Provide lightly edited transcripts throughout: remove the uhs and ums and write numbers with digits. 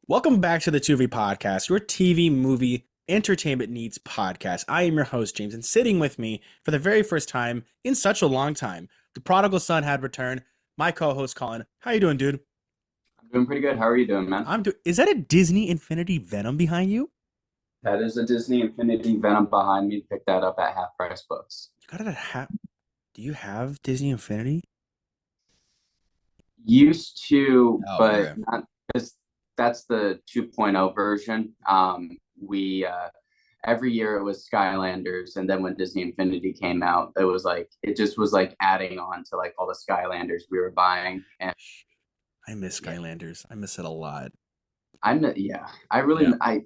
Welcome back to the Tu-Vie podcast, your TV movie entertainment needs podcast. I am your host, James, and sitting with me for the very first time in such a long time, the prodigal son had returned. My co-host, Colin. How you doing, dude? I'm doing pretty good. How are you doing, man? Is that a Disney Infinity Venom behind you? That is a Disney Infinity Venom behind me. Pick that up at Half Price Books. You got it at Do you have Disney Infinity? Used to, Oh, but okay. not because that's the 2.0 version. We every year it was Skylanders, and then when Disney Infinity came out, it just was like adding on to like all the Skylanders we were buying. And I miss yeah, Skylanders. I miss it a lot. I really Yeah.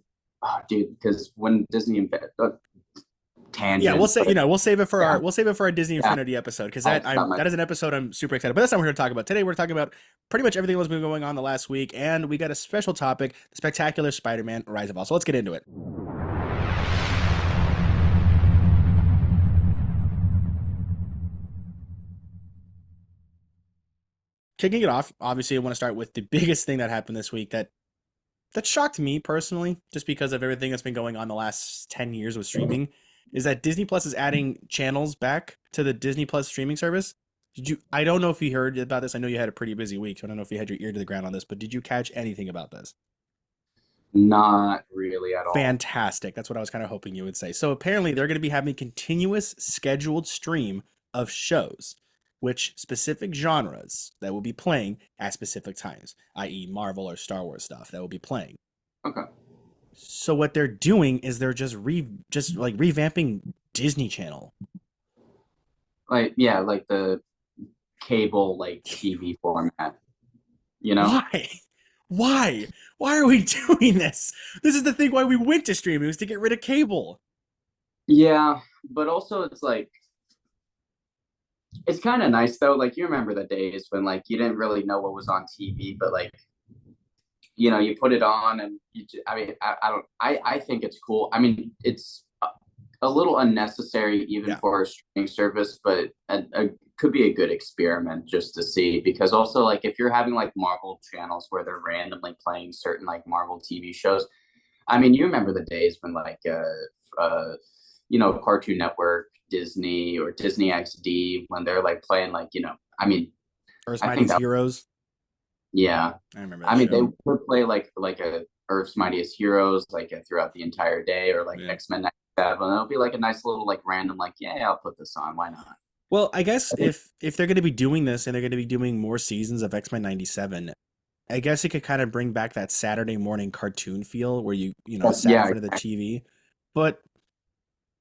oh dude, because when Disney Infinity Yeah, we'll tangent, say but we'll save it for yeah, our Disney yeah, Infinity episode because I'll stop my that is an episode I'm super excited. But that's not what we're going to talk about today. We're talking about pretty much everything that's been going on the last week, and we got a special topic: the spectacular Spider-Man: Rise of All. So let's get into it. Kicking it off, obviously, I want to start with the biggest thing that happened this week that shocked me personally, just because of everything that's been going on the last 10 years with streaming, is that Disney Plus is adding channels back to the Disney Plus streaming service. Did you? I don't know if you heard about this. I know you had a pretty busy week, so I don't know if you had your ear to the ground on this. But did you catch anything about this? Not really at all. Fantastic. That's what I was kind of hoping you would say. So apparently, they're going to be having continuous scheduled stream of shows, which specific genres that will be playing at specific times, i.e., Marvel or Star Wars stuff that will be playing. Okay. So what they're doing is they're just like revamping Disney Channel. Like yeah, like the cable like TV format, you know? Why? Why? Why are we doing this? This is the thing why we went to streaming was to get rid of cable. Yeah, but also it's kind of nice though. Like you remember the days when like you didn't really know what was on TV, but like you put it on and I mean, I don't, I think it's cool. I mean, it's a little unnecessary even Yeah. for a streaming service, but could be a good experiment just to see. Because also, like, if you're having like Marvel channels where they're randomly playing certain like Marvel TV shows, I mean, you remember the days when Cartoon Network, Disney, or Disney XD when they're like playing like I mean, Earth's I think Mightiest that Heroes. yeah, I remember I that mean, they show. would play like a Earth's Mightiest Heroes throughout the entire day, or like Yeah. X-Men 97. It'll be like a nice little like random like, yeah, I'll put this on. Why not? Well, I guess I think if they're going to be doing this and they're going to be doing more seasons of X-Men 97, I guess it could kind of bring back that Saturday morning cartoon feel where you sat in yeah, front of the TV. But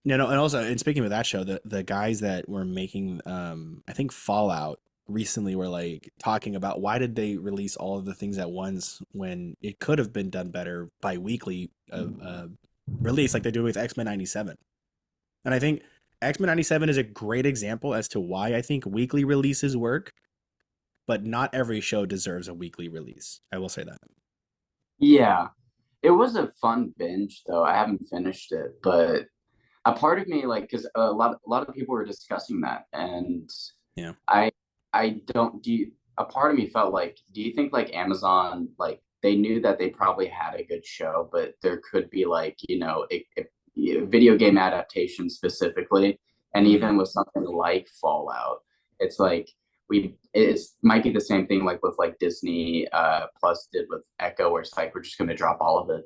and also, and speaking of that show, the guys that were making I think Fallout recently were like talking about why did they release all of the things at once when it could have been done better by weekly release like they do with X-Men 97. And I think X-Men 97 is a great example as to why I think weekly releases work, but not every show deserves a weekly release. I will say that. yeah. It was a fun binge though. I haven't finished it, but a part of me like because a lot of people were discussing that, and Yeah. I I don't do you, a part of me felt like, do you think like Amazon like they knew that they probably had a good show, but there could be like video game adaptation specifically, and Mm, even with something like Fallout, it's like it's might be the same thing like with like Disney Plus did with Echo, where it's like we're just going to drop all of it.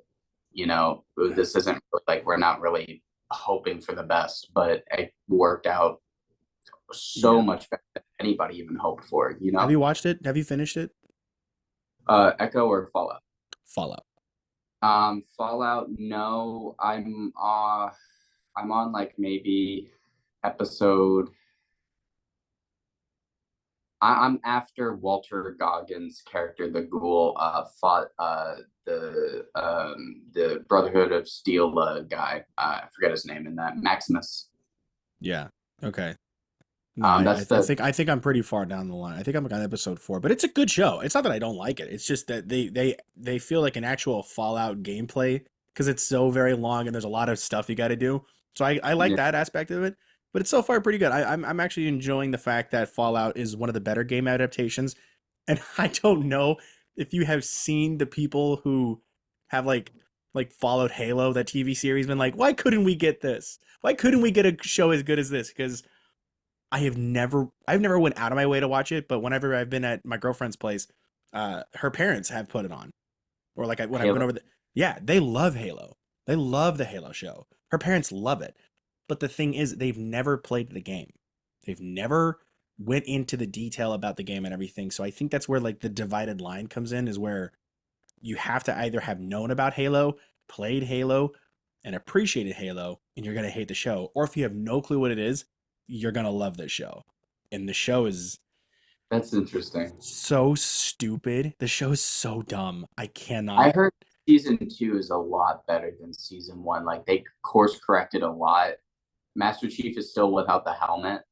yeah. This isn't like we're not really hoping for the best, but it worked out so Yeah. much better than anybody even hoped for. Have you watched it? Have you finished it? Echo or Fallout. Fallout. Fallout. No, I'm on like maybe episode. I'm after Walter Goggins' character, the Ghoul, fought the Brotherhood of Steel guy. I forget his name in that. Maximus. Yeah. Okay. No, I, That's I the think I think I'm pretty far down the line. I think I'm like on episode 4, but it's a good show. It's not that I don't like it. It's just that they feel like an actual Fallout gameplay because it's so very long and there's a lot of stuff you got to do. So I like yeah, that aspect of it, but it's so far pretty good. I'm actually enjoying the fact that Fallout is one of the better game adaptations, and I don't know if you have seen the people who have like followed Halo, that TV series, been like, why couldn't we get this? Why couldn't we get a show as good as this? Because I've never went out of my way to watch it, but whenever I've been at my girlfriend's place, her parents have put it on, or like when I went Halo. over yeah, they love Halo. They love the Halo show. Her parents love it. But the thing is, they've never played the game. They've never went into the detail about the game and everything. So I think that's where like the divided line comes in, is where you have to either have known about Halo, played Halo, and appreciated Halo, and you're gonna hate the show, or if you have no clue what it is, you're gonna love the show. And the show is That's interesting. so stupid. The show is so dumb. I I cannot. heard season two is a lot better than season one. Like they course corrected a lot. Master Chief is still without the helmet.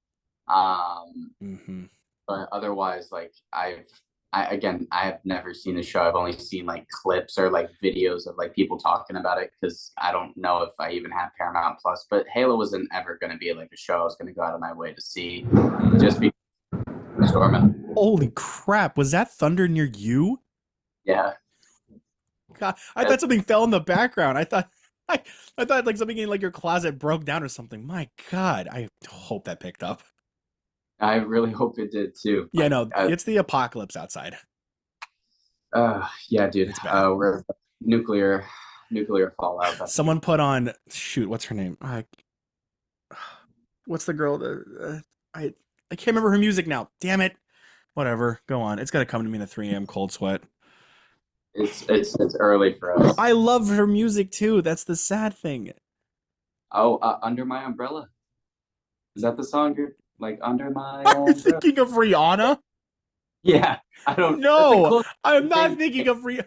Um, Mm-hmm. but otherwise, like I have never seen the show. I've only seen like clips or like videos of like people talking about it because I don't know if I even have Paramount Plus. But Halo wasn't ever going to be like a show I was going to go out of my way to see, just because Storm. Holy crap! Was that thunder near you? Yeah, God, I thought something fell in the background. I, I thought like something in like your closet broke down or something. My God, I hope that picked up. I really hope it did too. Yeah, no, it's the apocalypse outside. Yeah, dude. It's bad. We're nuclear, nuclear fallout. That's Someone put on shoot. What's her name? What's the girl that I can't remember her music now. Damn it. Whatever. Go on. It's gonna come to me in a 3 a.m. cold sweat. it's early for us. I love her music too. That's the sad thing. Oh, under my umbrella. Is that the song? You're like under my Are you umbrella. thinking of Rihanna? Yeah, I don't. That's a No, close I'm not thing. thinking of Rihanna.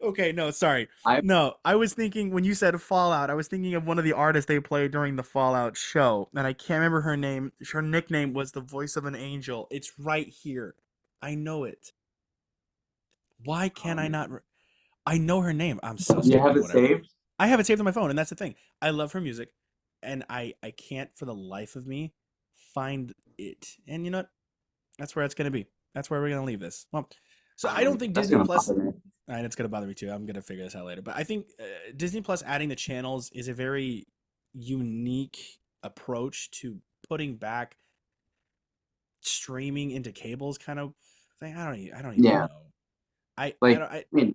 Okay, no, sorry. I No, I was thinking when you said Fallout, I was thinking of one of the artists they played during the Fallout show, and I can't remember her name. Her nickname was the voice of an angel. It's right here. I know it. Why can't I not? I know her name. I'm so you have stupid. it Whatever. saved. I have it saved on my phone, and that's the thing. I love her music, and I can't for the life of me find it. And you know what? That's where it's gonna be. That's where we're gonna leave this. Well, so I don't think That's Disney gonna Plus. bother me. And it's gonna bother me too. I'm gonna figure this out later. But I think Disney Plus adding the channels is a very unique approach to putting back streaming into cables, kind of thing. I don't even Yeah, know. I like don't. I mean,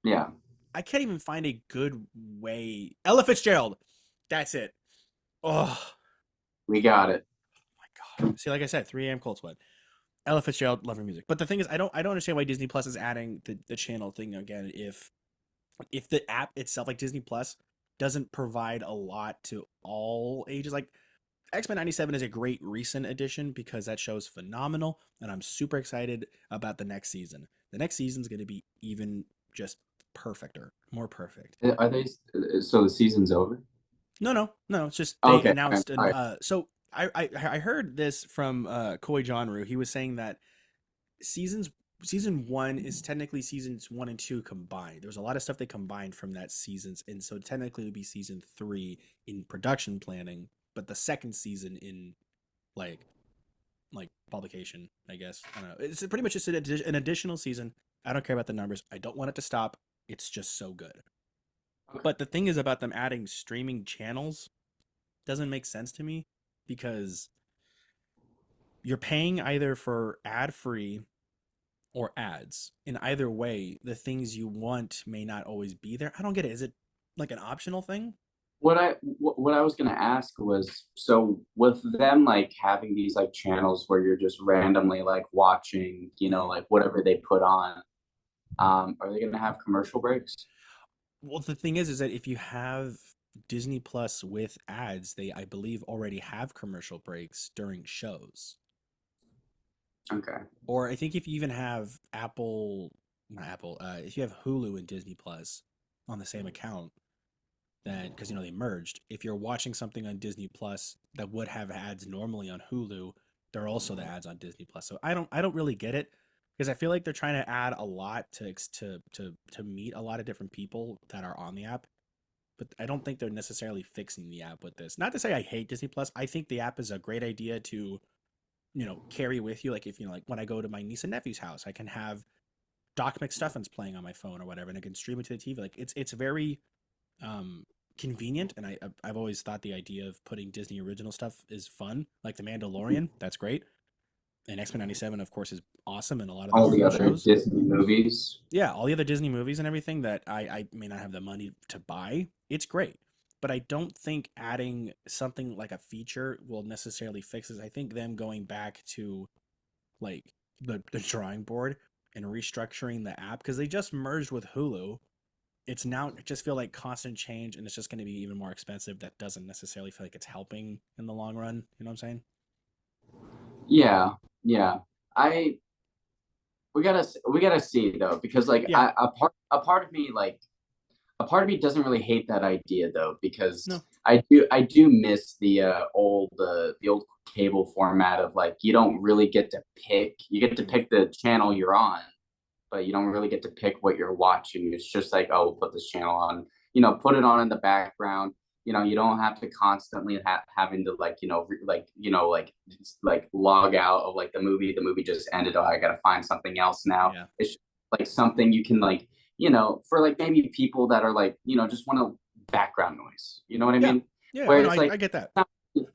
yeah, I can't even find a good way. Ella Fitzgerald. That's it. Oh we got it. my God. See, like I said, 3 a.m. cold sweat. Ella Fitzgerald, love her music. But the thing is, I don't understand why Disney Plus is adding the channel thing again. If the app itself, like Disney Plus, doesn't provide a lot to all ages, like X-Men 97 is a great recent addition because that show is phenomenal, and I'm super excited about the next season. The next season's going to be even just perfecter, more perfect. Are they? So the season's over. No. It's just they Okay, all announced, and right. so I heard this from Koi Jonru. He was saying that seasons season one is technically seasons one and two combined. There was a lot of stuff they combined from that seasons, and so technically it would be season three in production planning, but the second season in like publication, I guess. I don't know. It's pretty much just an additional season. I don't care about the numbers. I don't want it to stop. It's just so good. Okay. But the thing is about them adding streaming channels doesn't make sense to me because you're paying either for ad free or ads. In either way, the things you want may not always be there. I don't get it. Is it like an optional thing? What I was gonna ask was, so with them like having these like channels where you're just randomly like watching, Mhm. like whatever they put on, are they gonna have commercial breaks? Well, the thing is that if you have Disney Plus with ads, they, I believe, already have commercial breaks during shows. Okay. Or I think if you even have Apple, not Apple, if you have Hulu and Disney Plus on the same account, then because they merged, if you're watching something on Disney Plus that would have ads normally on Hulu, there are also the ads on Disney Plus. So I don't really get it because I feel like they're trying to add a lot to meet a lot of different people that are on the app. But I don't think they're necessarily fixing the app with this. Not to say I hate Disney Plus. I think the app is a great idea to carry with you. Like if like when I go to my niece and nephew's house, I can have Doc McStuffins playing on my phone or whatever, and I can stream it to the TV. Like it's very um convenient, and I've always thought the idea of putting Disney original stuff is fun. Like The Mandalorian, that's great, and X Men '97, of course, is awesome, and a lot of the All the Marvel other shows. Disney movies. Yeah, all the other Disney movies and everything that I may not have the money to buy, it's great. But I don't think adding something like a feature will necessarily fix this. I think them going back to like the drawing board and restructuring the app because they just merged with Hulu. It's now it just feel like constant change and it's just going to be even more expensive. That doesn't necessarily feel like it's helping in the long run. You know what I'm saying? Yeah, yeah. I we gotta see though, because like Yeah. a part of me doesn't really hate that idea though, because No. I do miss the old cable format of like you don't really get to pick. You get to Mm, pick the channel you're on, but you don't really get to pick what you're watching. It's just like, oh, we'll put this channel on, put it on in the background. You don't have to constantly having to like, like log out of like the movie. The movie just ended. Oh, I got to find something else now. yeah. It's just, like something you can like, for like maybe people that are like, just want to background noise. You know what I Yeah. mean? Yeah. Where Oh no, it's like, I get that.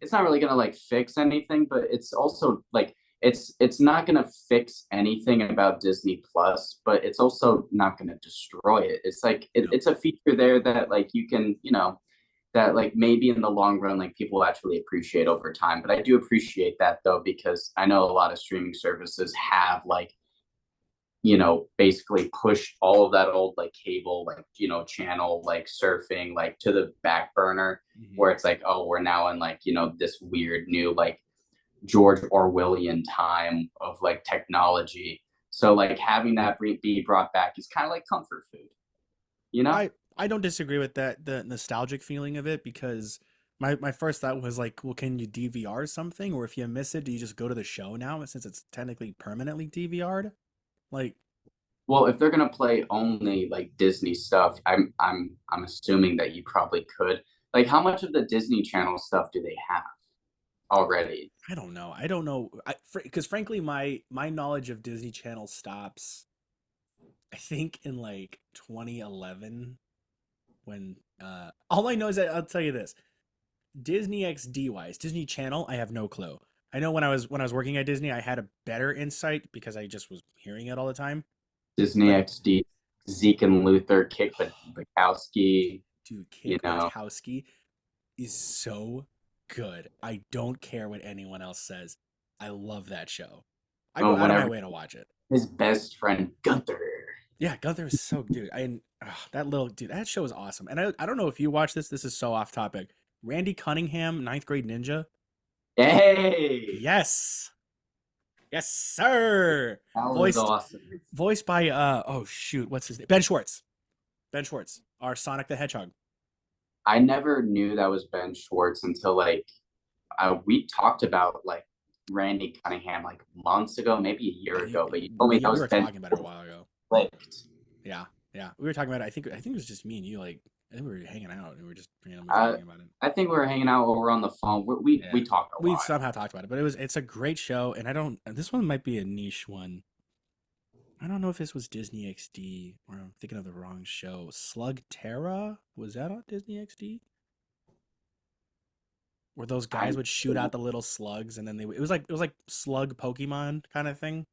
it's not really gonna like fix anything, but it's also like it's not going to fix anything about Disney Plus, but it's also not going to destroy it. It's like No. it's a feature there that like you can, that like maybe in the long run like people will actually appreciate over time. But I do appreciate that though, because I know a lot of streaming services have like, basically pushed all of that old like cable, like, channel like surfing like to the back burner, Hmm. where it's like, oh, we're now in like, this weird new like George Orwellian time of like technology. So like having that be brought back is kind of like comfort food, you know? I don't disagree with that the nostalgic feeling of it because my first thought was like, well, can you DVR something, or if you miss it, do you just go to the show now since it's technically permanently DVR'd? Like, Well, if they're gonna play only like Disney stuff, I'm assuming that you probably could. Like, how much of the Disney Channel stuff do they have already? I don't know. I don't know. Because frankly, my knowledge of Disney Channel stops, I think, in like 2011 when all I know is that I'll tell you this. Disney XD wise, Disney Channel, I have no clue. I know when I was working at Disney, I had a better insight because I just was hearing it all the time. Disney But XD, Zeke and Luther, Kick Bukowski, dude, you Kick know, Butowski is so good. I don't care what anyone else says. I love that show. I go out of my whenever way to watch it. his best friend Gunther. Yeah, Gunther is so dude. That little dude, that show is awesome. And I don't know if you watch this. This is so off topic. Randy Cunningham, Ninth Grade Ninja. Hey, Yes, yes, sir. that was Voiced awesome. voiced by oh shoot, what's his name? Ben Schwartz. Ben Schwartz, our Sonic the Hedgehog. I never knew that was Ben Schwartz until like we talked about like Randy Cunningham like months ago, maybe a year ago, but you told me Yeah, that we was were Ben talking about it a Schwartz. while ago. Clicked. Yeah, yeah, we were talking about it. I think it was just me and you. Like, I think we were hanging out and we were just randomly Uh, talking about it. I think we were hanging out over on the phone. We Yeah, talked a we lot. somehow talked about it, but it's a great show, and I don't. This one might be a niche one. I don't know if this was Disney XD or I'm thinking of the wrong show. Slug Terra, was that on Disney XD? Where those I guys would shoot out the little slugs and then it was like slug Pokemon kind of thing.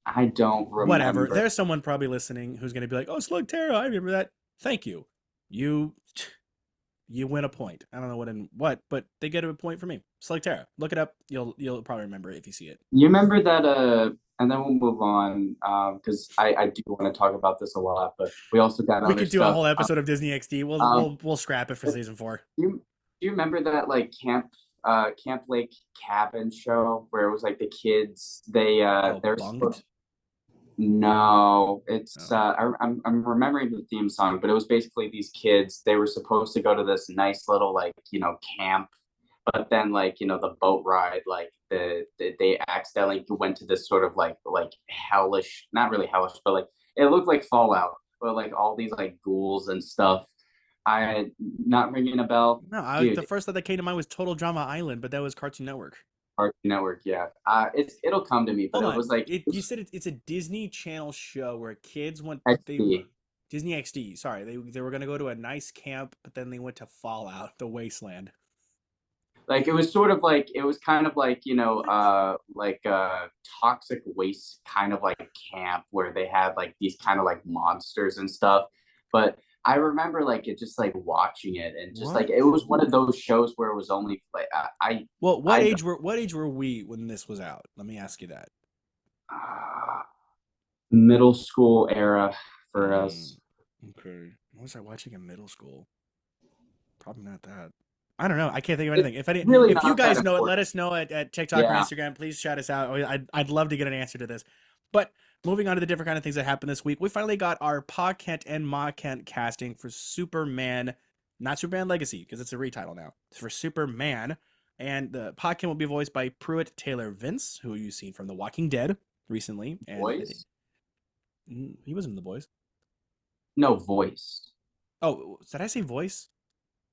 I don't Whatever. remember. There's someone probably listening who's going to be like, "Oh, Slug Terra, I remember that." Thank you. You you win a point. I don't know what, but they get a point for me. Slug Terra. Look it up. You'll probably remember it if you see it. You remember that? And then we'll move on because I do want to talk about this a lot, but we also got We other could do a stuff. whole episode of Disney XD. We'll Um, we'll we'll scrap it for season 4. do you remember that like Camp Lake cabin show where it was like the kids Oh, they're Bunked? supposed no, it's Oh. I'm remembering the theme song, but it was basically these kids. They were supposed to go to this nice little like camp, but then like the boat ride like they accidentally went to this sort of like hellish, not really hellish, but like it looked like Fallout, but like all these like ghouls and stuff. I not ringing a bell, No, the dude. first thought that came to mind was Total Drama Island, but that was Cartoon Network. Cartoon Network. Yeah, it'll come to me, but Hold it on. was like You said it's a Disney Channel show where kids went they XD. Disney XD. Sorry, they were gonna go to a nice camp, but then they went to Fallout, the wasteland. Like it was sort of like it was kind of like What? like toxic waste kind of like camp where they had like these kind of like monsters and stuff. But I remember like it just like watching it and just like it What? was one of those shows where it was only like Well, I what age were we when this was out? Let me ask you that. uh, middle school era for Mm, us. okay. What was I watching in middle school? Probably not that. I don't know. I can't think of It's anything. really If you not that guys know it, important. let us know at TikTok or Yeah, Instagram. Please shout us out. I'd love to get an answer to this. But moving on to the different kind of things that happened this week, we finally got our Pa Kent and Ma Kent casting for Superman, not Superman Legacy because it's a retitle now. It's for Superman, and the Pa Kent will be voiced by Pruitt Taylor Vince, who you've seen from The Walking Dead recently, and voice. he was in The Boys. No voice. Oh, did I say voice?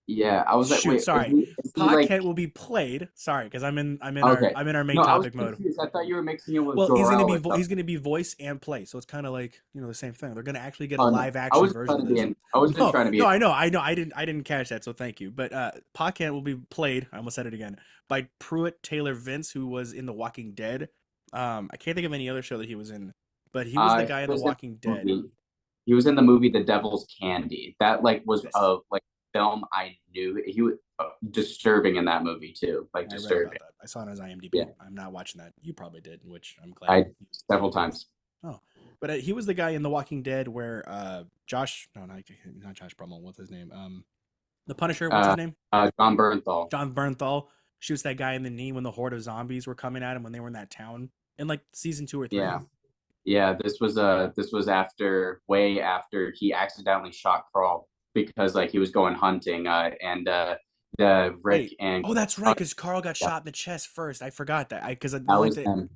Yeah, I was like, Shoot, wait, sorry. is he Pa like Kent will be played. Sorry, because okay? I'm in our main No, I was topic mode. confused. I thought you were mixing it with Well, Jor-El or he's something. gonna be voice and play, so it's kind of like the same thing. They're gonna actually get a Oh no, live action version of this. I was just No, trying to be no, in. I know. I didn't catch that, so thank you. But Pa Kent will be played. I almost said it again by Pruitt Taylor Vince, who was in The Walking Dead. I can't think of any other show that he was in, but he was the He guy in The was in Walking the Dead. movie. He was in the movie The Devil's Candy. That like was Yes, a like film I knew. He was disturbing in that movie too. Like I read about disturbing. that. I saw it on his Yeah, IMDb. I'm not watching that. You probably did, which I'm glad. I several times. Oh, but he was the guy in The Walking Dead where Josh, no, not Josh Brummel. What's his name? The Punisher. What's his Uh, name? John Bernthal. John Bernthal shoots that guy in the knee when the horde of zombies were coming at him when they were in that town in like season 2 or 3. Yeah, yeah. This was after way after he accidentally shot Crawl because like he was going hunting. And the Rick Wait. and Oh, that's right. uh, Because Carl got yeah, shot in the chest first. I forgot that. I because the that only was thing. him.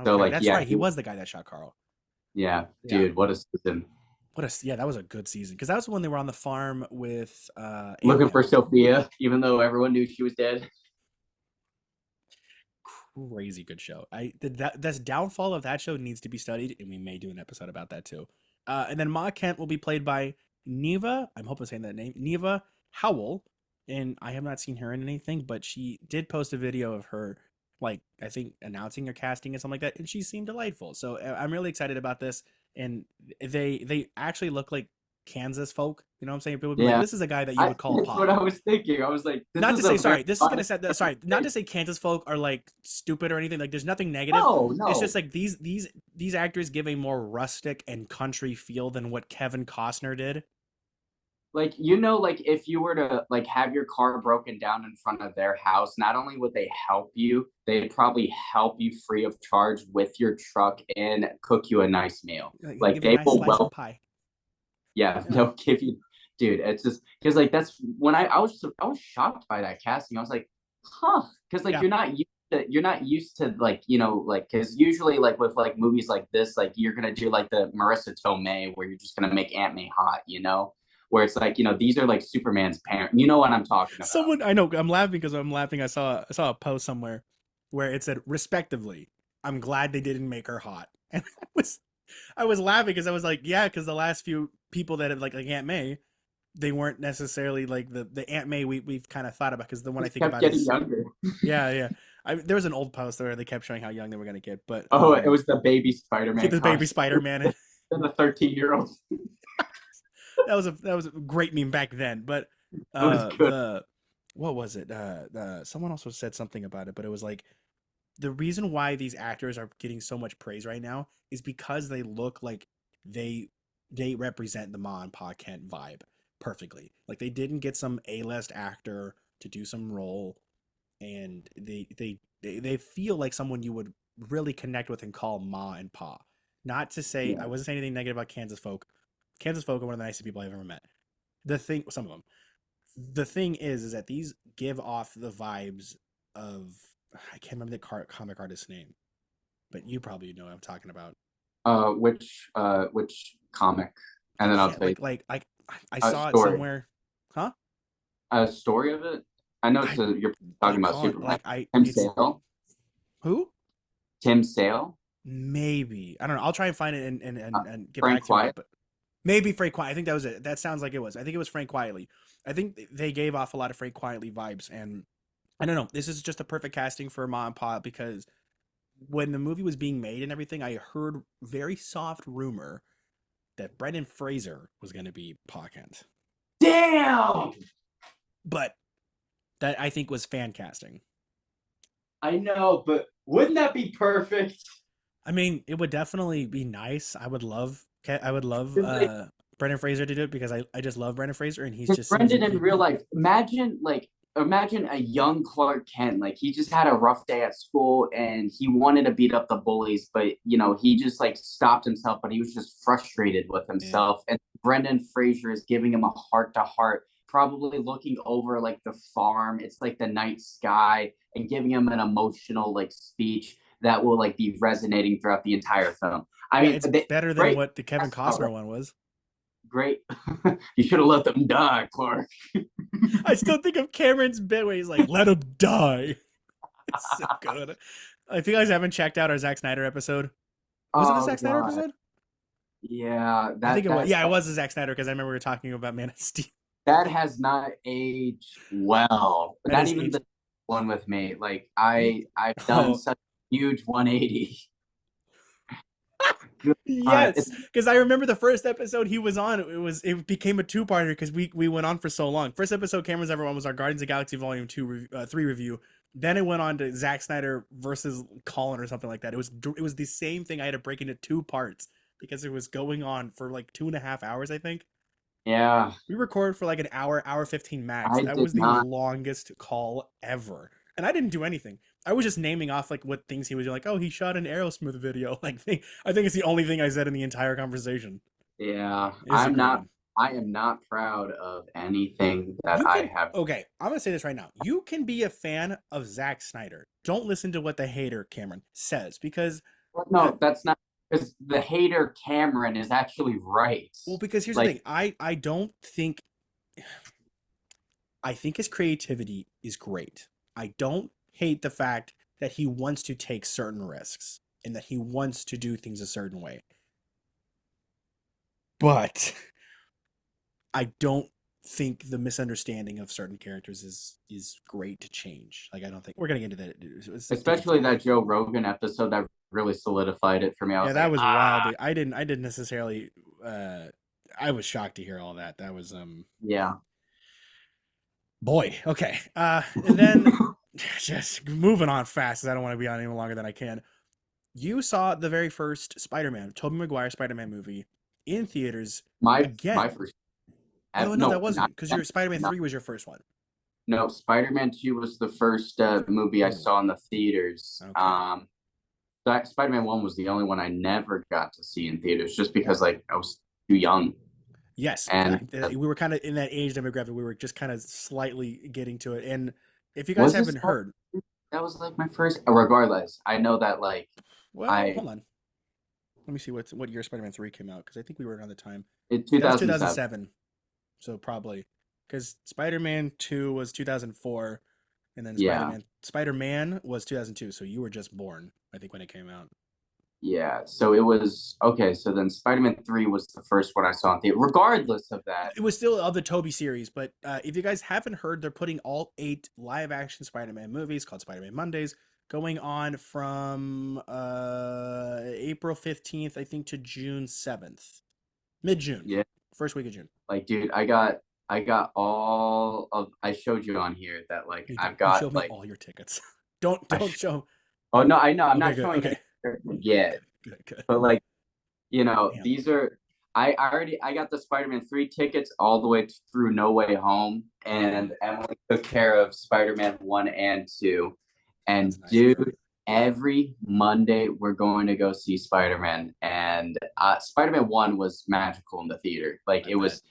So Okay, like that's yeah, right. He was the guy that shot Carl. yeah, Yeah. dude, what a season. Yeah. That was a good season because that was when they were on the farm with Ant Looking Man. for Sophia, even though everyone knew she was dead. Crazy good show. That's downfall of that show needs to be studied, and we may do an episode about that too. And then Ma Kent will be played by Neva. I'm hoping I'm saying that name. Neva Howell, and I have not seen her in anything, but she did post a video of her, like I think announcing her casting and something like that, and she seemed delightful. So I'm really excited about this. And they actually look like Kansas folk. You know what I'm saying? People would be like, Yeah, "This is a guy that you would call that's Pa." what I was thinking. I was like, this Not to is a say very sorry. This is gonna honest say sorry. Not to say Kansas folk are like stupid or anything. Like there's nothing negative. no, It's just no. like these actors give a more rustic and country feel than what Kevin Costner did. Like like if you were to like have your car broken down in front of their house, not only would they help you, they'd probably help you free of charge with your truck and cook you a nice meal. Like, Like give you a they nice will slice of well, pie. yeah, Yeah, they'll give you, dude. It's just because like that's when I was shocked by that casting. I was like, huh, because like yeah. you're not used to like like because usually like with like movies like this like you're gonna do like the Marissa Tomei where you're just gonna make Aunt May hot, where it's like these are like Superman's parents. You know what I'm talking about? Someone I know. I'm laughing because I'm laughing. I saw a post somewhere where it said respectively. I'm glad they didn't make her hot, and I was laughing because I was like, yeah, because the last few people that have like Aunt May, they weren't necessarily like the Aunt May we've kind of thought about because the one I Just think kept about getting is younger. yeah, yeah. There was an old post where they kept showing how young they were gonna get, but Oh, it was the baby get Spider-Man the baby costume. Spider-Man. And the 13-year-old. That was a great meme back then. But It was good. the what was it? Someone also said something about it, but it was like the reason why these actors are getting so much praise right now is because they look like they they represent the Ma and Pa Kent vibe perfectly. Like they didn't get some A-list actor to do some role, and they feel like someone you would really connect with and call Ma and Pa. Not to say I Yeah. wasn't saying anything negative about Kansas folk. Kansas folk are one of the nicest people I've ever met. Some of them. The thing is that these give off the vibes of I can't remember the comic artist's name, but you probably know what I'm talking about. Which comic? I And then I'll can't tell you I a saw it story. somewhere, huh? A story of it. I know I you're talking like about calling Superman. like I Tim it's Sale. Who? Tim Sale, Maybe. I don't know. I'll try and find it and get Frank back to you on it. Quiet. But maybe Frank Quiet. I think that was it. That sounds like it was. I think it was Frank Quietly. I think they gave off a lot of Frank Quietly vibes. And I don't know. This is just a perfect casting for Ma and Pa because when the movie was being made and everything, I heard very soft rumor that Brendan Fraser was going to be Pa Kent. Damn. But that I think was fan casting. I know, but wouldn't that be perfect? I mean, it would definitely be nice. I would love It's like Brendan Fraser to do it because I just love Brendan Fraser and he because just seems Brendan like in real life, imagine a young Clark Kent. Like he just had a rough day at school and he wanted to beat up the bullies, but he just like stopped himself, but he was just frustrated with yeah. himself. And Brendan Fraser is giving him a heart to heart, probably looking over like the farm. It's like the night sky and giving him an emotional like speech that will like be resonating throughout the entire film. I Yeah, mean, it's better than great. what the Kevin Costner one was. Great. You should have let them die, Clark. I still think of Cameron's bit where he's like, "Let him die." It's so good. If you guys haven't checked out our Zack Snyder episode, was it the Oh Zack Snyder god. episode? Yeah, I think that it was. that Yeah, it was the Zack Snyder because I remember we were talking about Man of Steel. that has not aged well. That Not is even H. the one with me. Like You, I've done oh, such a huge 180. God, yes, because I remember the first episode he was on. It became a two-parter because we went on for so long. First episode Cameron's ever on was our Guardians of the Galaxy Volume 3 review. Then it went on to Zack Snyder versus Colin or something like that. It was the same thing. I had to break into two parts because it was going on for like 2.5 hours. I think yeah, we recorded for like an hour, hour 15 max. I That did was the not. longest call ever, and I didn't do anything. I was just naming off like what things he was doing. Like, oh, he shot an Aerosmith video. I think it's the only thing I said in the entire conversation. Yeah, It was a great one. I am not proud of anything that You I can have. okay. I'm gonna say this right now. You can be a fan of Zack Snyder. Don't listen to what the hater Cameron says because, uh, No, that's not because the hater Cameron is actually right. because here's the Like thing. I think his creativity is great. I don't hate the fact that he wants to take certain risks and that he wants to do things a certain way. But I don't think the misunderstanding of certain characters is great to change. Like I don't think we're gonna get into that. It's a different especially topic. that Joe Rogan episode that really solidified it for me. I Yeah, was that like, was ah, wild. I didn't necessarily. I was shocked to hear all that. That was yeah. boy. Okay. And then just moving on fast, because I don't want to be on any longer than I can. You saw the very first Spider-Man, Tobey Maguire Spider-Man movie in theaters My again. first, Oh no, that no, wasn't not, because your Spider-Man not 3 was your first one. no. Spider-Man 2 was the first movie I Ooh, saw in the theaters. okay. Spider-Man 1 was the only one I never got to see in theaters, just because like I was too young. Yes, And we were kind of in that age demographic. We were just kind of slightly getting to it. And if you guys was this haven't heard, that was like my first. Regardless, I know that like well, I hold on. Let me see what year Spider-Man 3 came out because I think we were around the time. in That was 2007. 2007. So probably because Spider-Man 2 was 2004 and then Yeah, Spider-Man was 2002. So you were just born, I think, when it came out. yeah. So it was okay. So then Spider-Man 3 was the first one I saw in theater. Regardless of that, It was still of the Toby series, but if you guys haven't heard, they're putting all 8 live-action Spider-Man movies called Spider-Man Mondays going on from April 15th, I think, to June 7th. Mid-June. yeah. First week of June. Like, dude, I got all of. I showed you on here that like You I've did. You got showed me like all your tickets. don't I don't show. oh no, I know I'm Okay, not good. showing Okay. any yet, Good, good. but like Damn. these are I got the Spider-Man 3 tickets all the way through No Way Home, Okay. and Emily took care of Spider-Man 1 and 2. That's And nice of her. dude, every Monday we're going to go see Spider-Man. And Spider-Man 1 was magical in the theater. Like I it bet. was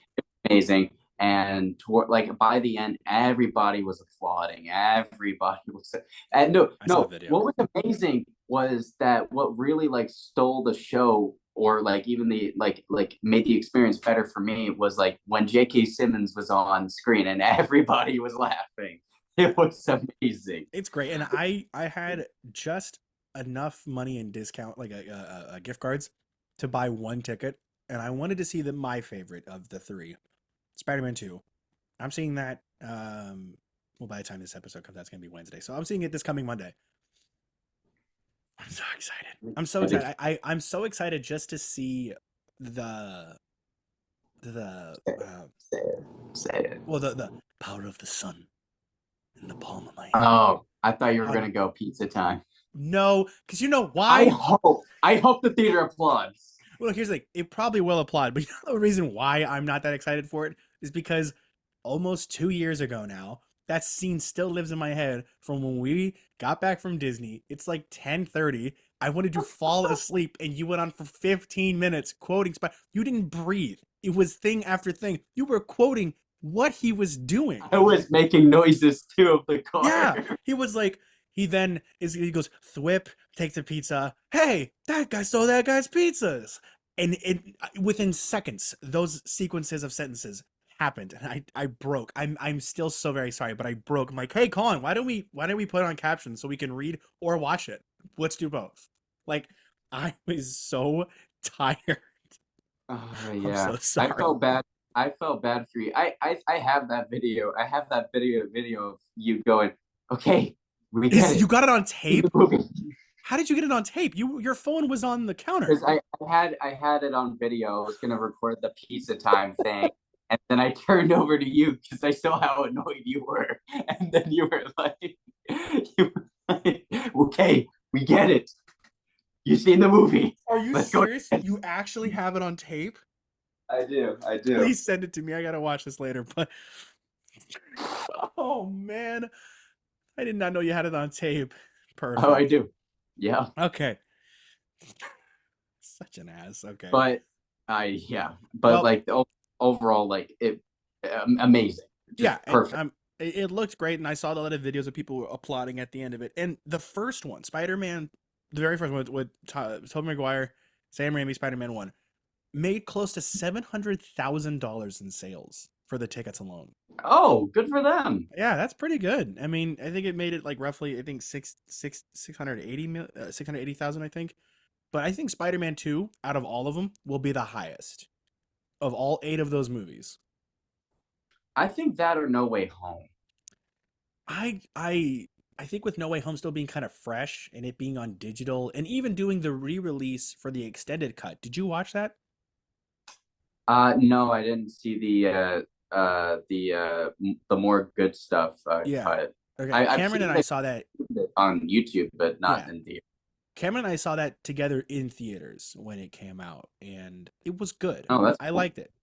amazing. And like by the end, everybody was applauding. Everybody was, and no, I saw a no. video. What was amazing was that what really like stole the show, or like even the like made the experience better for me, was like when J.K. Simmons was on screen and everybody was laughing. It was amazing. It's great, and I had just enough money in discount, like gift cards, to buy one ticket, and I wanted to see my favorite of the three, Spider-Man 2. I'm seeing that. Well, by the time this episode comes out, it's gonna be Wednesday, so I'm seeing it this coming Monday. I'm so excited. I'm so I just excited. I'm so excited just to see the the say it. Say it. well the power of the sun in the palm of my hand. Oh, I thought you were How gonna go pizza time. no, because you know why? I hope the theater applauds. Well, here's the thing. It probably will apply, but you know the reason why I'm not that excited for it is because almost 2 years ago now, that scene still lives in my head from when we got back from Disney. It's like 10:30. I wanted to fall asleep, and you went on for 15 minutes quoting You didn't breathe. It was thing after thing. You were quoting what he was doing. I was making noises too of the car. Yeah, he was like, he goes, Thwip takes a pizza. Hey, that guy stole that guy's pizzas. And within seconds, those sequences of sentences happened, and I broke. I'm still so very sorry, but I broke. I'm like, hey, Colin, why don't we put on captions so we can read or watch it? Let's do both. Like, I was so tired. Oh I'm yeah, so I sorry. felt bad. I felt bad for you. I have that video. I have that video of you going, okay, we get Is you it. got it on See the tape? movie. How did you get it on tape? Your phone was on the counter. Because I had it on video. I was gonna record the pizza time thing, and then I turned over to you because I saw how annoyed you were, and then you were like, you were like, "Okay, we get it. You've seen the movie. Are you Let's go." serious? You actually have it on tape? I do. I do. Please send it to me. I gotta watch this later. But oh man, I did not know you had it on tape. Oh, I Perfect. do. Yeah, Okay. Such an ass. Okay. but but Well, like overall, like it, amazing, yeah, just and perfect. it looked great, and I saw a lot of videos of people applauding at the end of it. And the first one, Spider-Man, the very first one with Tobey Maguire, Sam Raimi, Spider-Man 1, made close to $700,000 in sales for the tickets alone. Oh, good for them. Yeah, that's pretty good. I mean, I think it made it like roughly, I think 680,000, I think. But I think Spider-Man 2, out of all of them, will be the highest of all eight of those movies. I think that or No Way Home. I I I think with No Way Home still being kind of fresh and it being on digital and even doing the re-release for the extended cut. Did you watch that? No, I didn't see the more good stuff Yeah. cut. Okay. I've Cameron and seen I saw that. it on YouTube, but not Yeah. in theater. Cameron and I saw that together in theaters when it came out, and it was good. Oh, that's I cool. liked it.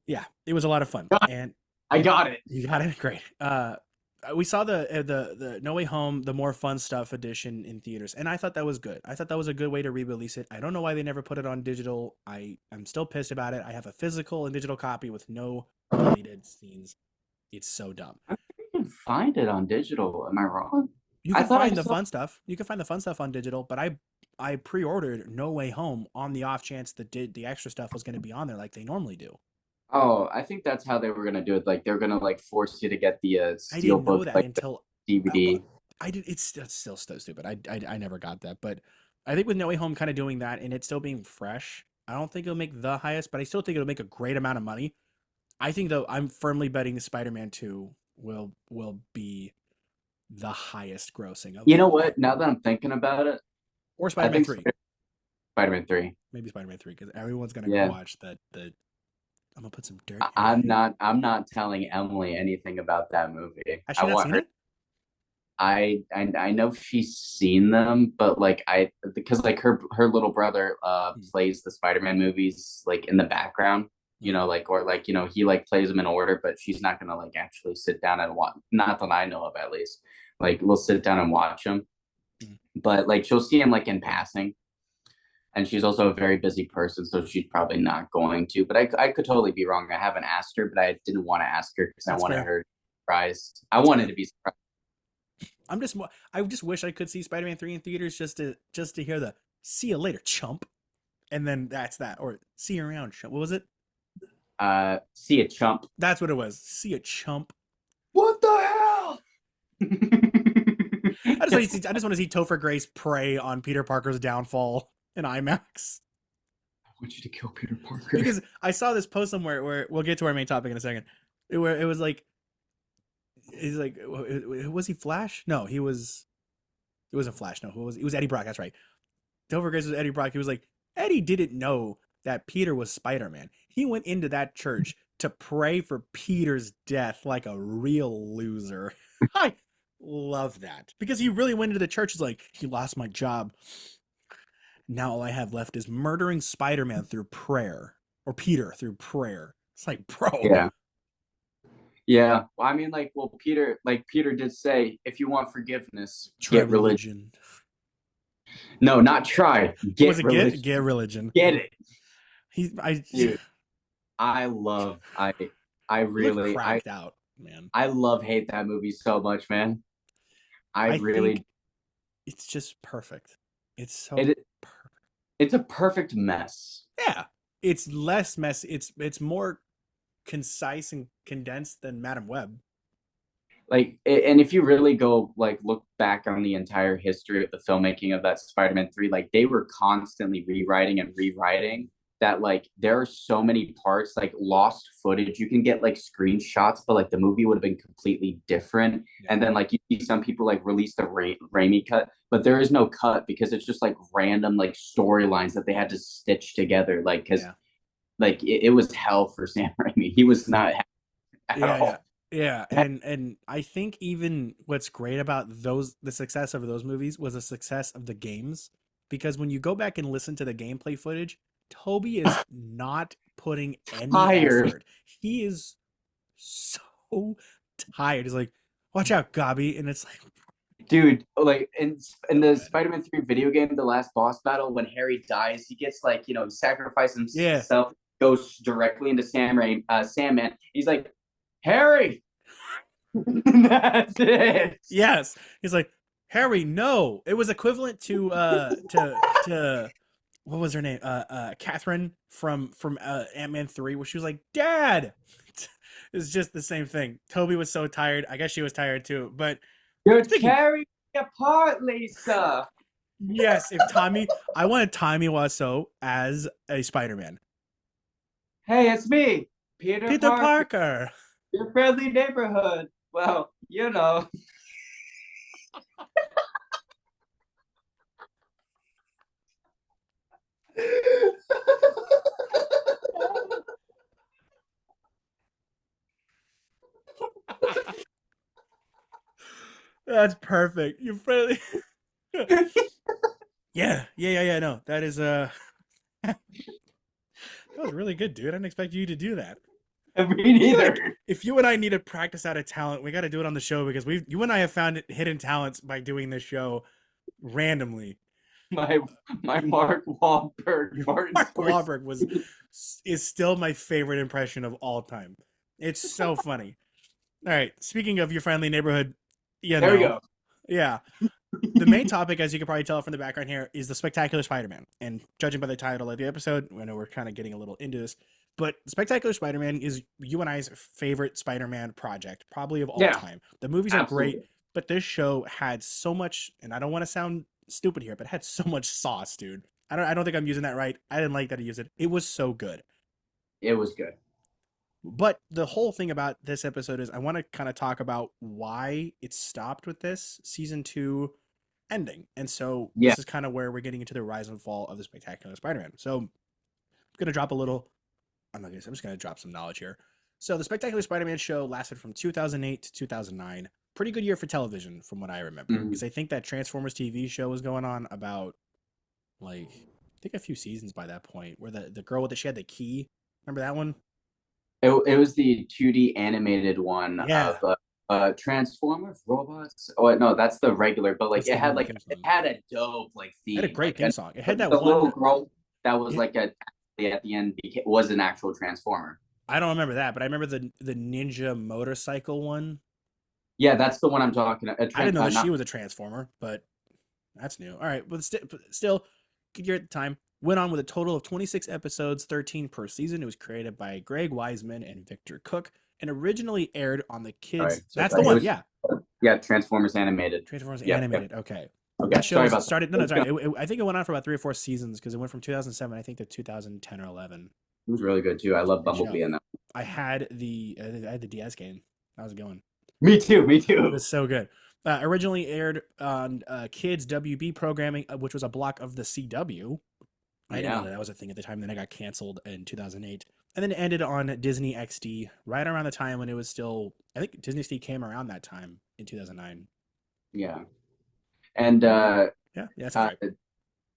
Yeah, it was a lot of fun, and I got it. you got it great. We saw the No Way Home, the more fun stuff edition in theaters, and I thought that was good. I thought that was a good way to re-release it. I don't know why they never put it on digital. I'm still pissed about it. I have a physical and digital copy with no deleted scenes. It's so dumb. I think you can find it on digital. Am I wrong? You I can thought I find the saw. fun stuff. You can find the fun stuff on digital, but I pre-ordered No Way Home on the off chance that the extra stuff was going to be on there like they normally do. Oh, I think that's how they were gonna do it. Like they're gonna like force you to get the I didn't know steelbook, that like the until well, DVD. I did. It's still so stupid. I never got that, but I think with No Way Home kind of doing that and it still being fresh, I don't think it'll make the highest, but I still think it'll make a great amount of money. I think though I'm firmly betting Spider-Man 2 will be the highest grossing of You them know all, what? Now that I'm thinking about it, or I Spider-Man think 3, Spider-Man 3. maybe Spider-Man 3, because everyone's gonna go Yeah. watch that. I'm gonna put some dirt in your I'm eye. not telling Emily anything about that movie. Has I she not want seen her. it? I know she's seen them, but like I because like her little brother Hmm. plays the Spider-Man movies like in the background, Hmm. like or like he like plays them in order, but she's not gonna like actually sit down and watch. Not that I know of, at least. Like we'll sit down and watch them, Hmm. but like she'll see him like in passing, and she's also a very busy person, so she's probably not going to. But I could totally be wrong. I haven't asked her, but I didn't want to ask her because I That's wanted fair. her surprised. I That's wanted fair. to be surprised. I just wish I could see Spider-Man 3 in theaters just to hear the "See you later, chump," and then that's that, or "See you around, chump." What was it? See a chump. That's what it was. "See you, chump." What the hell? I just want to see Topher Grace prey on Peter Parker's downfall in IMAX. I want you to kill Peter Parker. Because I saw this post somewhere where we'll get to our main topic in a second. Where it was like, he's like, was he Flash? No, he was. It wasn't Flash. No, who was? It was Eddie Brock. That's right. Topher Grace was Eddie Brock. He was like, Eddie didn't know that Peter was Spider-Man. He went into that church to pray for Peter's death like a real loser. I love that because he really went into the church. He's like, he lost my job. Now all I have left is murdering Spider-Man through prayer or Peter through prayer. It's like, bro, Yeah. Yeah. Well, I mean, like, well, Peter did say, if you want forgiveness, try get religion. religion. No, not try. Was Get it religion. get religion? Get it. I Dude, I love, I he looked really, cracked out, man. I love hate that movie so much, man. I I really, think it's just perfect. It's so it, perfect. it's a perfect mess. Yeah, it's less messy. It's more concise and condensed than Madam Web. Like, and if you really go like look back on the entire history of the filmmaking of that Spider-Man 3, like they were constantly rewriting and rewriting that. Like there are so many parts, like lost footage. You can get like screenshots, but like the movie would have been completely different. Yeah, And then like you see some people like release the Raimi cut, but there is no cut because it's just like random like storylines that they had to stitch together. Like because yeah, like it was hell for Sam Raimi. He was not at yeah, yeah, all. yeah. And I think even what's great about the success of those movies was the success of the games because when you go back and listen to the gameplay footage, Toby is not putting any Tired. effort. He is so tired. He's like, "Watch out, Gobby," and it's like, Dude, like in so the good. Spider-Man 3 video game, the last boss battle, when Harry dies, he gets like, sacrifices Yeah. himself, goes directly into Sandman. He's like, Harry! That's it. Yes. He's like, Harry, no. It was equivalent to what was her name? Catherine from Ant-Man 3, where she was like, Dad. It's just the same thing. Toby was so tired. I guess she was tired too. But You're speaking, tearing me apart, Lisa. yes, if Tommy, I wanted Tommy Wiseau as a Spider-Man. Hey, it's me, Peter Peter Parker, Parker. your friendly neighborhood. Well, you know. That's perfect. You're friendly. Yeah. No, that is that was really good, dude. I didn't expect you to do that. Me I feel like neither. if you and I need to practice out a talent, we got to do it on the show because you and I have found hidden talents by doing this show randomly. My my Mark Wahlberg, Martin Mark Scorsese. Wahlberg is still my favorite impression of all time. It's so funny. All right, speaking of your friendly neighborhood, There we go. yeah. The main topic, as you can probably tell from the background here, is the Spectacular Spider-Man. And judging by the title of the episode, I know we're kind of getting a little into this, but Spectacular Spider-Man is you and I's favorite Spider-Man project, probably of all Yeah, time. The movies are great, absolutely. but this show had so much, and I don't want to sound stupid here, but it had so much sauce, dude. I don't think I'm using that right. I didn't like that I used it. It was so good. It was good. But the whole thing about this episode is I want to kind of talk about why it stopped with this season 2 ending. And so Yeah. this is kind of where we're getting into the rise and fall of the Spectacular Spider-Man. So I'm going to drop a little, I'm not going to, I'm just going to drop some knowledge here. So the Spectacular Spider-Man show lasted from 2008 to 2009. Pretty good year for television from what I remember. Mhm. Because I think that Transformers TV show was going on about like, I think a few seasons by that point where the girl with she had the key. Remember that one? It was the 2D animated one Yeah. of Transformers robots. Oh no, that's the regular. But like That's the normal theme it song. had a dope like It had a theme. great Like theme song. It had that the little one. girl that was It, like a at the end was an actual Transformer. I don't remember that, but I remember the ninja motorcycle one. Yeah, that's the one I'm talking about. I didn't know that she Not was a transformer, but that's new. All right, but still, good year at the time. Went on with a total of 26 episodes, 13 per season. It was created by Greg Wiseman and Victor Cook, and originally aired on the sorry. kids. So That's the it one, was yeah. Yeah, Transformers animated. Transformers Yep, yep. animated. Okay. That Okay, show sorry about that. started. No, It no, was, sorry. I think it went on for about 3 or 4 seasons because it went from 2007, I think, to 2010 or 11. it was really good too. I It's a love great show. Bumblebee in that. I had the DS game. How's it going? Me too. Me It too. was so good. Originally aired on Kids WB programming, which was a block of the CW. I didn't know Yeah, that was a thing at the time. Then it got canceled in 2008. And then it ended on Disney XD right around the time when it was still, I think Disney XD came around that time in 2009. yeah. And Okay. Yeah, that sounds right.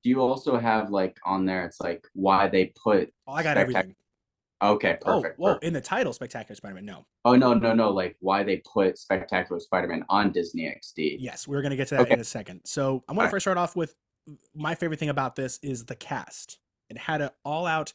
do you also have like on there? It's like why they put Oh, I got spectacular. everything. Okay, Oh, perfect, whoa, perfect. in the title, Spectacular Spider-Man. No. Oh no, no, no! Like why they put Spectacular Spider-Man on Disney XD? Yes, we're going to get to that Okay, in a second. So I'm going all to right. first start off with my favorite thing about this is the cast. It had an all-out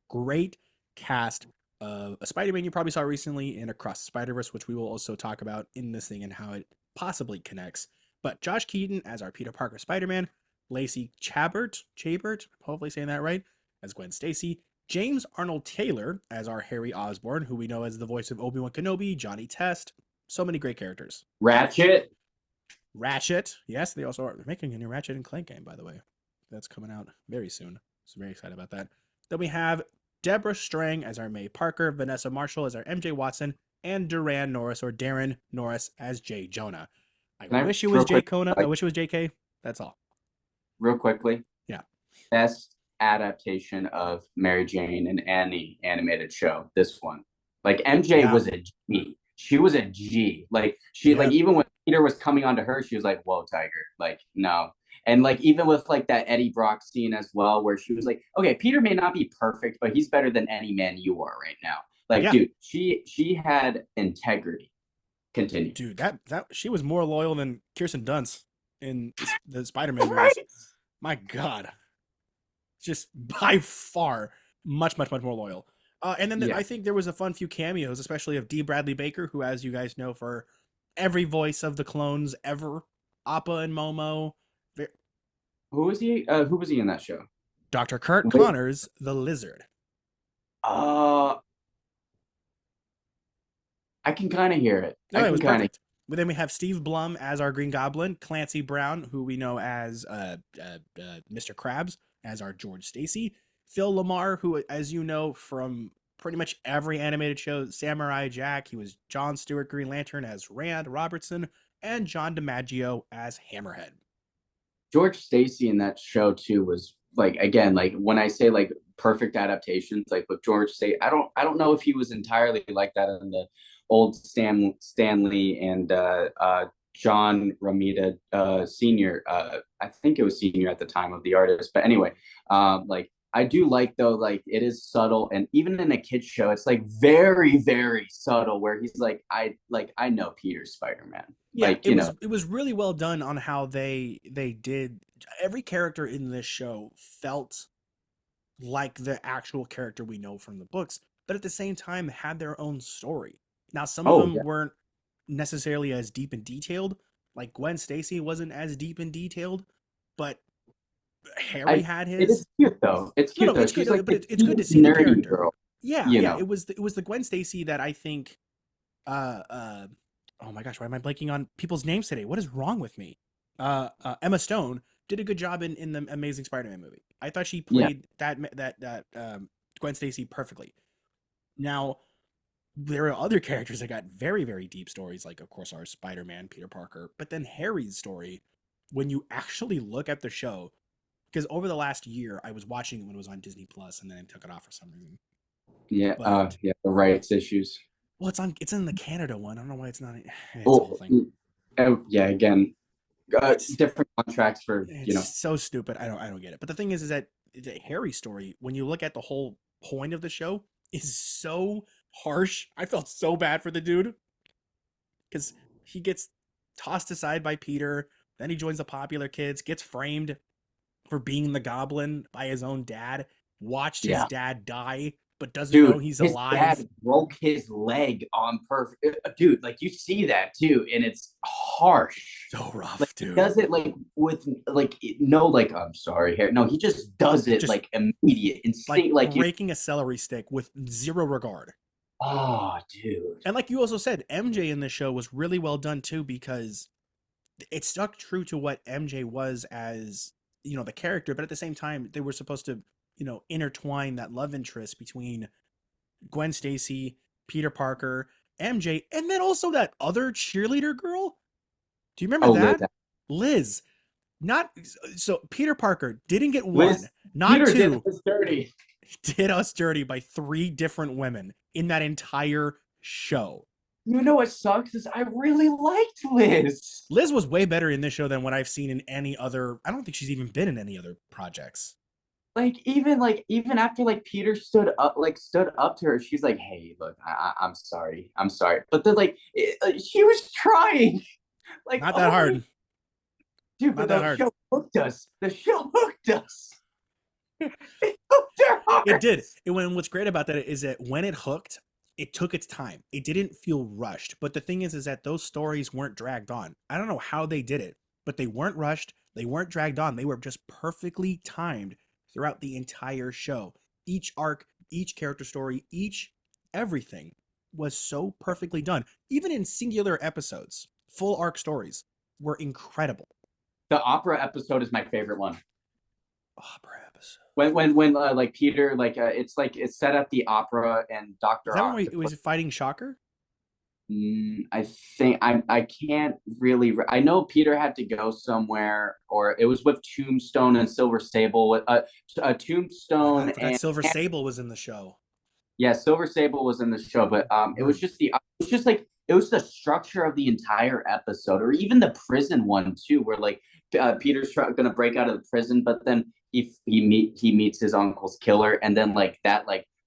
great cast of a Spider-Man you probably saw recently in Across the Spider-Verse, which we will also talk about in this thing and how it possibly connects. But Josh Keaton as our Peter Parker Spider-Man, Lacey Chabert, hopefully saying that right, as Gwen Stacy, James Arnold Taylor as our Harry Osborn, who we know as the voice of Obi-Wan Kenobi, Johnny Test, so many great characters. Ratchet. Ratchet. Yes, they also are making a new Ratchet and Clank game, by the way. That's coming out very soon. So very excited about that. Then we have Deborah Strang as our May Parker, Vanessa Marshall as our MJ Watson, and Duran Norris or Darren Norris as Jay Jonah. I Can I wish it was real Jay quick? Kona. I Like wish it was JK. That's all. real quickly. Yeah. Best adaptation of Mary Jane and Annie animated show. This one, like MJ Yeah. was a G. She was a G. Like she, like Yeah. even when Peter was coming onto her, she was like, "Whoa, Tiger!" Like no. And like even with like that Eddie Brock scene as well, where she was like, "Okay, Peter may not be perfect, but he's better than any man you are right now." Like, Yeah. dude, she had integrity. Continue. Dude, that she was more loyal than Kirsten Dunst in the Spider-Man movies. Right. My God. Just by far much more loyal. And then Yeah. I think there was a fun few cameos, especially of D. Bradley Baker, who, as you guys know, for every voice of the clones ever, Appa and Momo, Who was he? Who was he in that show? Dr. Kurt Wait. Connors, the Lizard. Uh, I can kind of hear it. No, I it can was kind of. perfect. But then we have Steve Blum as our Green Goblin, Clancy Brown, who we know as Mr. Krabs, as our George Stacy, Phil Lamar, who, as you know from pretty much every animated show, Samurai Jack, he was John Stewart Green Lantern as Rand Robertson, and John DiMaggio as Hammerhead. George Stacy in that show too was like again like when I say like perfect adaptations like with George Stacy I don't know if he was entirely like that in the old Stanley and John Romita senior I think it was senior at the time of the artist but anyway like I do like though like it is subtle and even in a kids show it's like very subtle where he's like I know Peter's Spider-Man Yeah, like you know it was really well done on how they did every character in this show felt like the actual character we know from the books, but at the same time had their own story. Now, some of oh them yeah weren't necessarily as deep and detailed. Like Gwen Stacy wasn't as deep and detailed, but Harry I had it his. is cute though. It's No, cute no, though. it's She's good, like but the it's good to cute see the nerdy character. girl, Yeah, you yeah, know. it was the Gwen Stacy that I think. Uh, uh, oh my gosh, why am I blanking on people's names today? What is wrong with me? Emma Stone did a good job in the Amazing Spider-Man movie. I thought she Yeah. played that Gwen Stacy perfectly. Now there are other characters that got very deep stories, like of course our Spider-Man, Peter Parker, but then Harry's story. When you actually look at the show, because over the last year I was watching it when it was on Disney Plus, and then I took it off for some reason. Yeah, But yeah, the rights issues. well, it's in the Canada one. I don't know why it's not. It's a whole Oh, thing. yeah, again, It's different contracts for, it's so stupid. I don't get it. But the thing is that the Harry story, when you look at the whole point of the show, is so harsh. I felt so bad for the dude because he gets tossed aside by Peter. Then he joins the popular kids, gets framed for being the Goblin by his own dad. Watched his yeah. dad die, but doesn't know Dude, he's his alive. dad broke his leg on perfect. Dude, like you see that too, and it's harsh. So Like rough, he dude. does it like with like no like I'm sorry here. No, he just does it Just like immediate like instinct. Like you breaking a celery stick with zero regard. Oh, dude. And like you also said, MJ in the show was really well done too, because it stuck true to what MJ was as, the character, but at the same time they were supposed to, intertwine that love interest between Gwen Stacy, Peter Parker, MJ, and then also that other cheerleader girl. Do you remember Oh, Liz. that? Liz. Not so Peter Parker didn't get one, Liz. not Peter did two, us dirty. did us dirty by three different women in that entire show. You know what sucks is I really liked Liz. Liz was way better in this show than what I've seen in any other. I don't think she's even been in any other projects. Even after like Peter stood up to her, she's like, "Hey, look, I'm sorry, I'm sorry," but then she was trying, like, Not that oh my hard. dude, Not but that the hard. show hooked us. The show hooked us. It hooked our It did. hearts. What's great about that is that when it hooked, it took its time. It didn't feel rushed. But the thing is that those stories weren't dragged on. I don't know how they did it, but they weren't rushed. They weren't dragged on. They were just perfectly timed throughout the entire show. Each arc, each character story, each everything was so perfectly done. Even in singular episodes, full arc stories were incredible. The opera episode is my favorite one. Opera episode. When like Peter it's set at the opera and Is Doctor that when we Octopus. was fighting Shocker? I think I can't really. I know Peter had to go somewhere, or it was with Tombstone and Silver Sable. With Oh my god, I Tombstone forgot and Silver Sable was in the show. yeah, Silver Sable was in the show, but Word. it was the structure of the entire episode, or even the prison one too, where Peter's gonna break out of the prison, but then he meets his uncle's killer, and then like that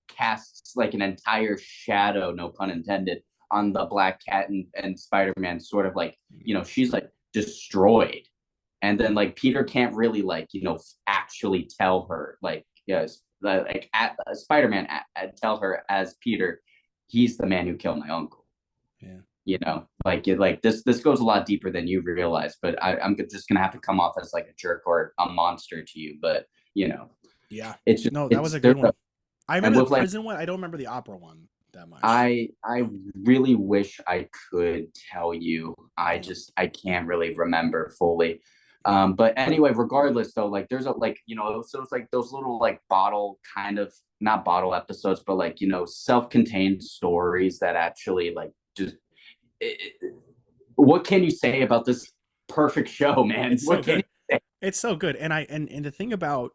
casts like an entire shadow, no pun intended, on the Black Cat and Spider-Man, sort of like she's like destroyed, and then like Peter can't really actually tell her yes Spider-Man tell her as Peter, he's the man who killed my uncle. Yeah. This goes a lot deeper than you realize, but I'm just gonna have to come off as like a jerk or a monster to you, but Yeah. it's just No, that was it's a good there's a one. I and remember the with like prison one. I don't remember the opera one that much. I really wish I could tell you. Yeah. I can't really remember fully. Yeah. But anyway, regardless though, like there's a so it's like those little like bottle kind of not bottle episodes, but self-contained stories that actually like just it, what can you say about this perfect show, man? It's so What can you good. say? It's so good. And the thing about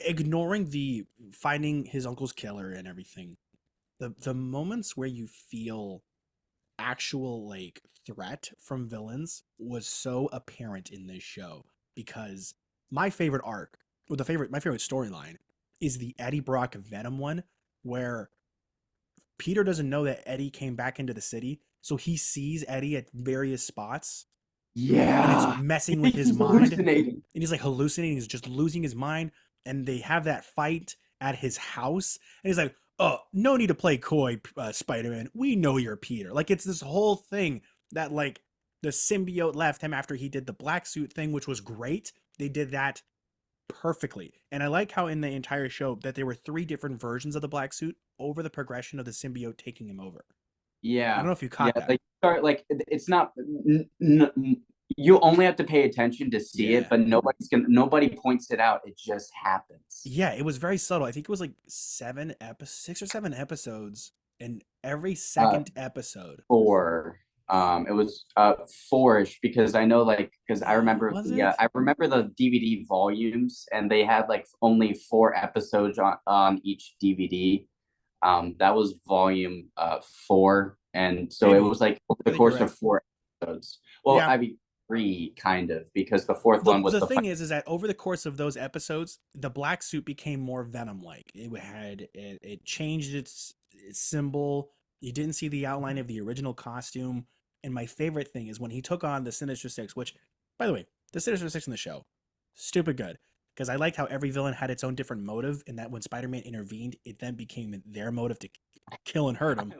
ignoring the finding his uncle's killer and everything, the moments where you feel actual like threat from villains was so apparent in this show, because my favorite arc, or my favorite storyline, is the Eddie Brock Venom one, where Peter doesn't know that Eddie came back into the city, so he sees Eddie at various spots, and it's Yeah. You messing with think his he's mind, and hallucinating? he's like hallucinating, he's just losing his mind, and they have that fight at his house, and he's like, "Oh, no need to play coy, Spider-Man. We know you're Peter." Like it's this whole thing that like the symbiote left him after he did the black suit thing, which was great. They did that perfectly. And I like how in the entire show that there were three different versions of the black suit over the progression of the symbiote taking him over. I don't Yeah, know if you yeah. caught that. Like start like it's not. You only have to pay attention to see it, Yeah. but nobody points it out. It just happens. Yeah, it was very subtle. I think it was like 6 or 7 episodes, and every Uh, second episode. four. It was four-ish because I know because Was it? I remember the DVD volumes and they had like only four episodes on each DVD. That was volume four, and so it Maybe. was like over I the think you're course right. of four episodes. Well, Yeah. I mean three kind of because the fourth the one was the the fight. thing is that over the course of those episodes, the black suit became more Venom like. It changed its symbol. You didn't see the outline of the original costume. And my favorite thing is when he took on the Sinister Six, which, by the way, the Sinister Six in the show, stupid good. Because I liked how every villain had its own different motive, and that when Spider-Man intervened, it then became their motive to kill and hurt him.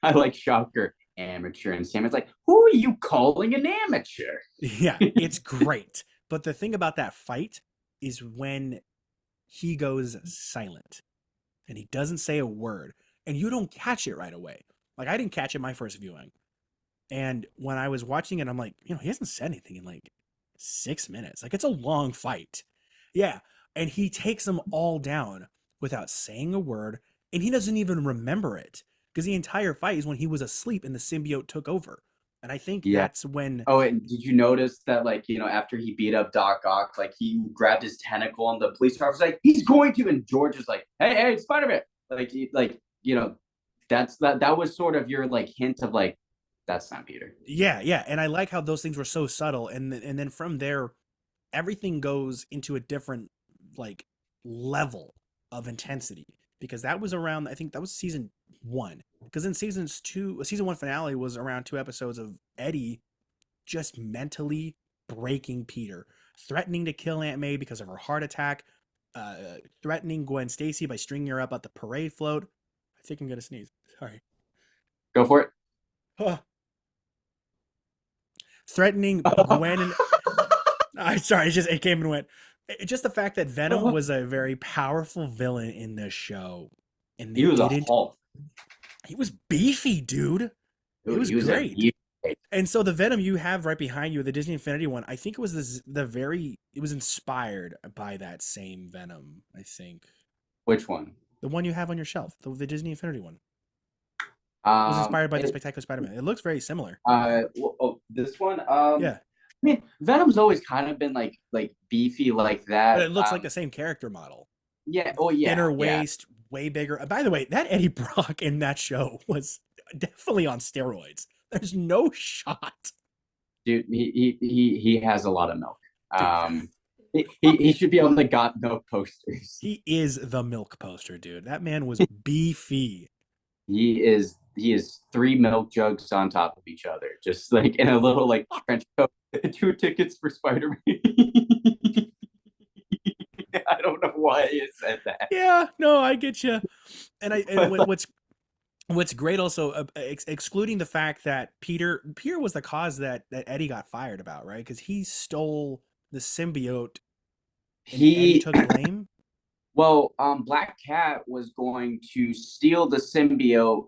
I like Shocker, amateur, and Sam. It's like, who are you calling an amateur? Yeah, it's great. But the thing about that fight is when he goes silent and he doesn't say a word. and you don't catch it right away. Like I didn't catch it my first viewing. And when I was watching it, I'm like, he hasn't said anything in like 6 minutes. Like it's a long fight. Yeah. And he takes them all down without saying a word. And he doesn't even remember it because the entire fight is when he was asleep and the symbiote took over. And I think Yeah. that's when, Oh, and did you notice that, like, after he beat up Doc Ock, like, he grabbed his tentacle and the police car was like, he's going to, and George is like, hey, Spider-Man. That was sort of your, like, hint of, like, that's not Peter. yeah, yeah. And I like how those things were so subtle. And then from there, everything goes into a different like level of intensity because that was around I think that was season 1 because in season 1 finale was around 2 episodes of Eddie just mentally breaking Peter, threatening to kill Aunt May because of her heart attack, threatening Gwen Stacy by stringing her up at the parade float. I think I'm gonna sneeze. Sorry. Go for it. Threatening Gwen and I sorry, it came and went. Just the fact that Venom was a very powerful villain in this show, and they He was a didn't. Hulk. He was beefy, dude. It Dude, was he was a great. beast. And so the Venom you have right behind you, the Disney Infinity one, I think it was the very. It was inspired by that same Venom. I think Which one? the one you have on your shelf, the Disney Infinity one, was Um, inspired by the it, Spectacular Spider-Man. It looks very similar. this one. Yeah, I mean, Venom's always kind of been like beefy like but that. it looks like the same character model. Yeah. Oh, yeah, Thinner yeah. waist, way bigger. By the way, that Eddie Brock in that show was definitely on steroids. There's no shot, Dude, he has a lot of milk. dude. He should be on the got milk posters. He is the milk poster, dude. That man was beefy. He is three milk jugs on top of each other, just like in a little like trench coat. Two tickets for Spider-Man. I don't know why he said that. Yeah, no, I get you. And But like, what's great also, excluding the fact that Peter was the cause that Eddie got fired about, right? Because he stole the symbiote, and Eddie he took blame. Well, Black Cat was going to steal the symbiote.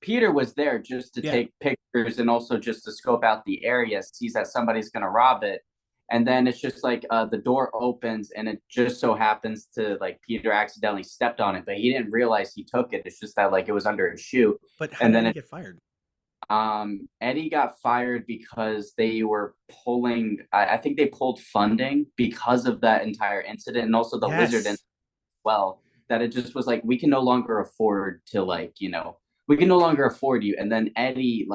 Peter was there just to Yeah, take pictures and also just to scope out the area, sees that somebody's going to rob it. And then it's just like the door opens and it just so happens to like Peter accidentally stepped on it, but he didn't realize he took it. It's just that like it was under his shoe. but how And did then Eddie get fired? Eddie got fired because they were pulling, I think they pulled funding because of that entire incident and also the lizard Yes, well, that it just was like we can no longer afford to like we can no longer afford you. And then Eddie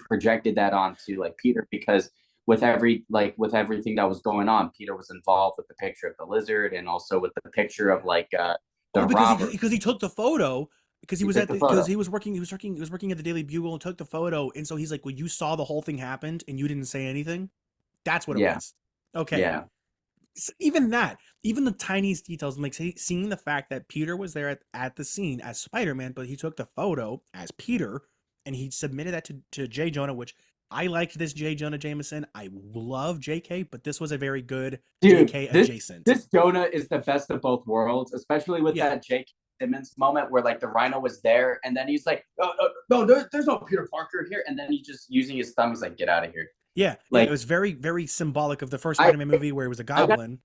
projected that onto like Peter because with everything that was going on, Peter was involved with the picture of the lizard and also with the picture of like oh, the robber. because he took the photo because he He was took at the because photo. he was working at the Daily Bugle and took the photo, and so he's like, well, you saw the whole thing happened and you didn't say anything. That's what it Yeah, was. Okay, yeah. even that, even the tiniest details, like seeing the fact that Peter was there at the scene as Spider-Man, but he took the photo as Peter and he submitted that to J. Jonah, which I liked this J. Jonah Jameson. I love JK, but this was a very good Dude, JK this adjacent. this Jonah is the best of both worlds, especially with Yeah, that Jake Simmons moment where like the Rhino was there, and then he's like, "Oh, no, there's no Peter Parker here," and then he's just using his thumb. He's like, "Get out of here!" yeah, yeah. It Like, was very, very symbolic of the first I Spider-Man movie where it was a I got goblin.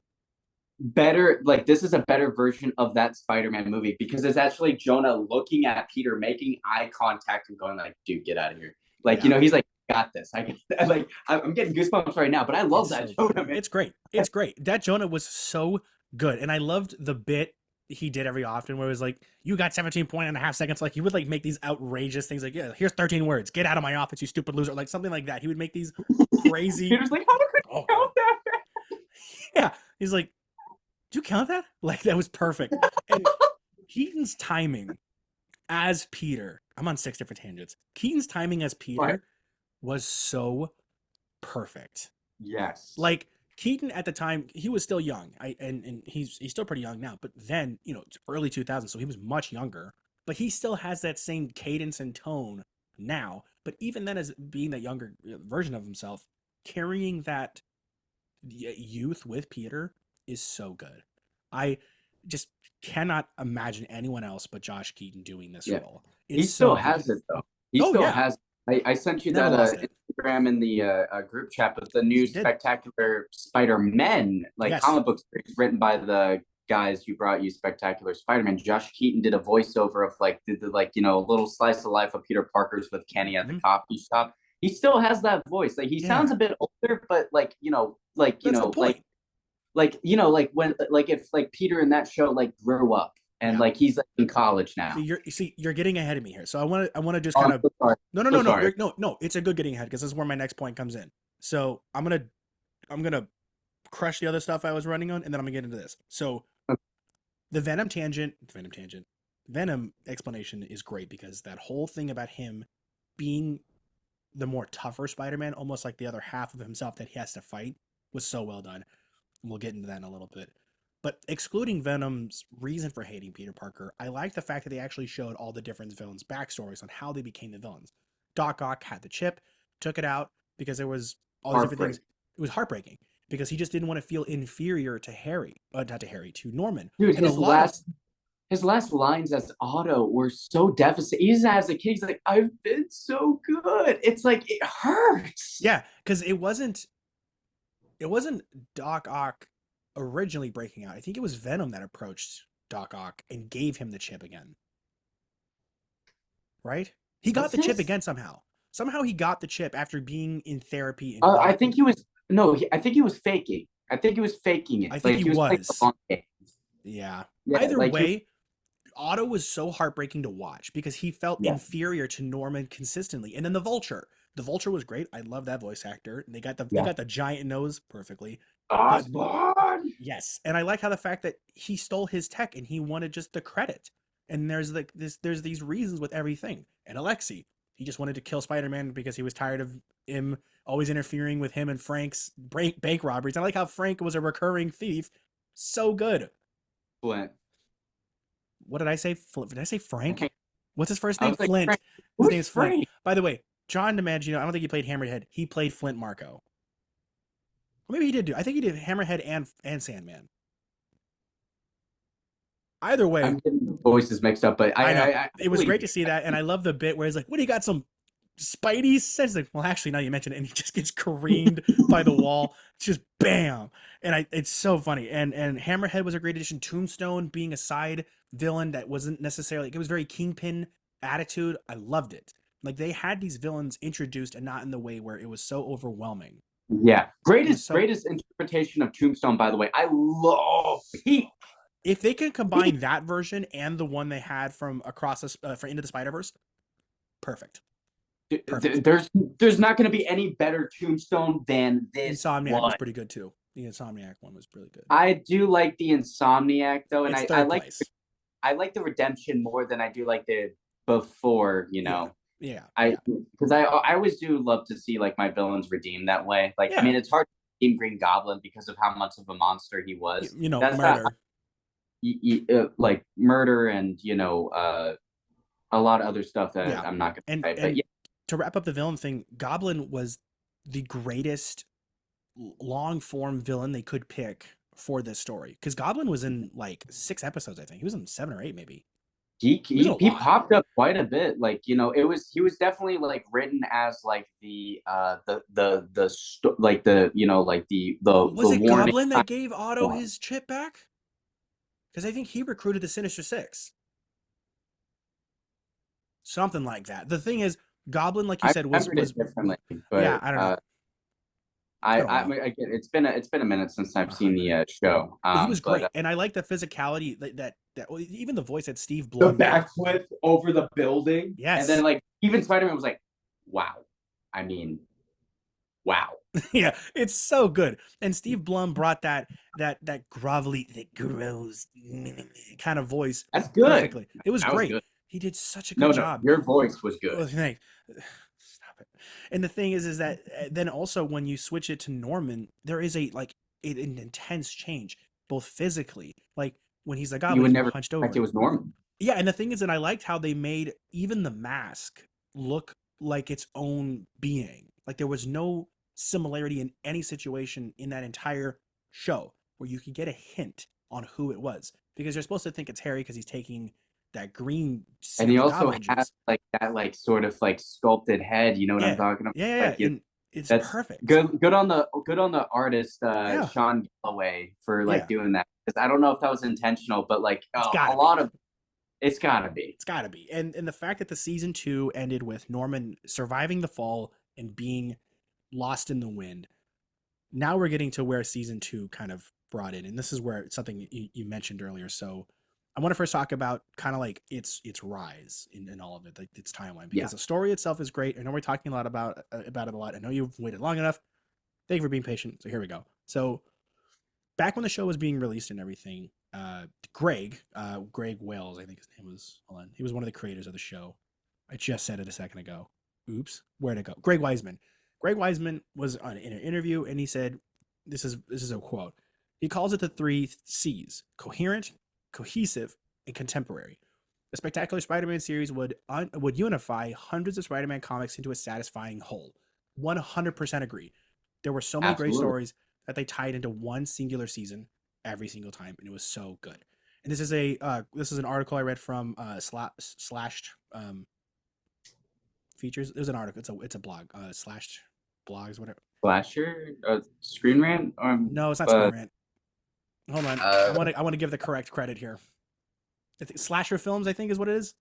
better. Like, this is a better version of that Spider-Man movie because it's actually Jonah looking at Peter, making eye contact, and going like, "Dude, get out of here!" Like, Yeah, he's like, "Got this." I'm getting goosebumps right now, but I love it's that so good. Jonah, man. It's great. It's great. That Jonah was so good. And I loved the bit he did every often where it was like, you got 17.5 seconds. Like he would like make these outrageous things like, yeah, here's 13 words. Get out of my office, you stupid loser. Like something like that. He would make these crazy. Peter's like, "How could Oh you god. count that?" Yeah. He's like, do you count that? Like that was perfect. And Keaton's timing as Peter, I'm on 6 different tangents. Keaton's timing as But Peter was so perfect. yes. Like Keaton at the time, he was still young. And he's still pretty young now, but then, it's early 2000s, so he was much younger. But he still has that same cadence and tone now. But even then, as being that younger version of himself, carrying that youth with Peter is so good. I just cannot imagine anyone else but Josh Keaton doing this Yeah. role. It's He still so good. has it though. He Oh still yeah, has. I sent you never that lost it. Instagram in the group chat, but the new You did. Spectacular Spider-Man, like Yes. comic book series written by the guys who brought you Spectacular Spider-Man. Josh Keaton did a voiceover of like the like a little slice of life of Peter Parker's with Kenny at the Mhm. coffee shop. He still has that voice. Like he sounds Yeah. a bit older, but That's the point. like when like if like Peter in that show like grew up and Yeah. like he's like in college See, now. you're getting ahead of me here. So I want to just Oh, kind I'm of so sorry. no, no, So no, no. sorry. You're no. It's a good getting ahead because this is where my next point comes in. So I'm gonna crush the other stuff I was running on, and then I'm gonna get into this. So the Venom explanation is great because that whole thing about him being the more tougher Spider-Man, almost like the other half of himself that he has to fight, was so well done. And we'll get into that in a little bit. But excluding Venom's reason for hating Peter Parker, I like the fact that they actually showed all the different villains' backstories on how they became the villains. Doc Ock had the chip, took it out because there was all these different things. Heartbreak. It was heartbreaking because he just didn't want to feel inferior to Harry, not to Harry, to Norman. Dude, And a lot of his last lines as Otto were so devastating. Even as a kid, he's like, "I've been so good." It's like it hurts. yeah, because it wasn't Doc Ock originally breaking out. I think it was Venom that approached Doc Ock and gave him the chip again. Right? He got What's the chip this? again somehow. Somehow he got the chip after being in therapy and I not. think he was no. I think he was faking. I think he was faking it. I think Like he he was playing the was. long game. Yeah. Yeah, Either like he. way, Otto was so heartbreaking to watch because he felt Yeah, inferior to Norman consistently. And then the Vulture. The Vulture was great. I love that voice actor. They yeah. got the giant nose perfectly. But Osborn. yes, and I like how the fact that he stole his tech and he wanted just the credit. And there's these reasons with everything. And Alexi, he just wanted to kill Spider-Man because he was tired of him always interfering with him and Frank's bank robberies. I like how Frank was a recurring thief. So good. Flint. What did I say? Did I say Frank? Frank. What's his first I name? was like, Flint. Frank. His Who's name is Flint. Frank? By the way, John DiMaggio, I don't think he played Hammerhead. He played Flint Marco. Or maybe he did do. I think he did Hammerhead and Sandman. Either way, I'm getting the voices mixed up, but I know. I It was believe great you. to see that, and I love the bit where he's like, "What do you got? Some Spidey sense?" Like, well, actually, now you mention it, and he just gets careened by the wall. It's just bam, and it's so funny. And Hammerhead was a great addition. Tombstone being a side villain that wasn't necessarily it was very Kingpin attitude. I loved it. Like they had these villains introduced and not in the way where it was so overwhelming. Yeah, It was so greatest interpretation of Tombstone. By the way, I love Pete. if they can Pete. combine that version and the one they had from across for Into the Spider Verse, perfect, perfect. There's not going to be any better Tombstone than this Insomniac was one. pretty good too. The Insomniac one was really good. I do like the Insomniac though, and It's I third like place. the Redemption more than I do like the before. Yeah, yeah, I yeah, because I always do love to see like my villains redeemed that way. Like I yeah. mean, it's hard to redeem Green Goblin because of how much of a monster he was. That's not Murder. like murder and a lot of other stuff that Yeah, I'm not going and to say. But and to wrap up the villain thing, Goblin was the greatest long form villain they could pick for this story because Goblin was in like 6 episodes. I think he was in 7 or 8, maybe. He was in a he lot. popped up quite a bit. Like it was he was definitely like written as like like the like Was the it warning Goblin sign that gave Otto form. his chip back? Because I think he recruited the Sinister Six. Something like that. The thing is, Goblin, like you I said, was remembered was it differently, yeah. but I don't know. It's been a I while. again it's been a minute since I've seen 100. the show. But he was But great, and I like the physicality that well, even the voice that Steve the Blum did. backflip over the building, and then Yes, like even Spider-Man was like, "Wow." I mean, wow. yeah, it's so good. And Steve Blum brought that grovelly, that gross kind of voice That's good. perfectly. It was That was great. good. He did such a No, good no, job. your voice was good. Well, thanks. Stop it. And the thing is that then also when you switch it to Norman, there is a like an intense change, both physically, like when he's a You goblin, would he's never hunched expect it over. was Norman. Yeah, and the thing is that I liked how they made even the mask look like its own being. Like there was no similarity in any situation in that entire show where you could get a hint on who it was because you're supposed to think it's Harry because he's taking that green And he also goblin has juice. like that like sort of like sculpted head. You know what I'm Yeah, talking about? yeah, yeah, Like yeah. And it's that's perfect. good. Good on the artist Yeah, Sean Galloway for like yeah. doing that. Because I don't know if that was intentional, but like It's a gotta lot be. of it's gotta be. It's gotta be. And the fact that the season two ended with Norman surviving the fall and being lost in the wind. Now we're getting to where season two kind of brought in, and this is where something you mentioned earlier. So I want to first talk about kind of like its rise in all of it, like its timeline, Yeah, because the story itself is great. I know we're talking a lot about it a lot. I know you've waited long enough. Thank you for being patient. So here we go. So back when the show was being released and everything, Greg Wales, I think his name was. Hold on, he was one of the creators of the show. I just said it a second ago. Oops, where'd it go? Greg Wiseman. Greg Wiseman was in an interview and he said, "This is a quote. He calls it the three C's: coherent, cohesive, and contemporary. The Spectacular Spider-Man series would unify hundreds of Spider-Man comics into a satisfying whole. 100% agree. There were so many great absolutely. stories that they tied into one singular season every single time, and it was so good. And this is an article I read from Slashed Features. There's an article. It's a blog. Slashed blogs, whatever. Slasher, Screen Rant, No, it's not Screen Rant. Hold on. I uh, want to give the correct credit here. I think Slasher Films, I think, is what it is.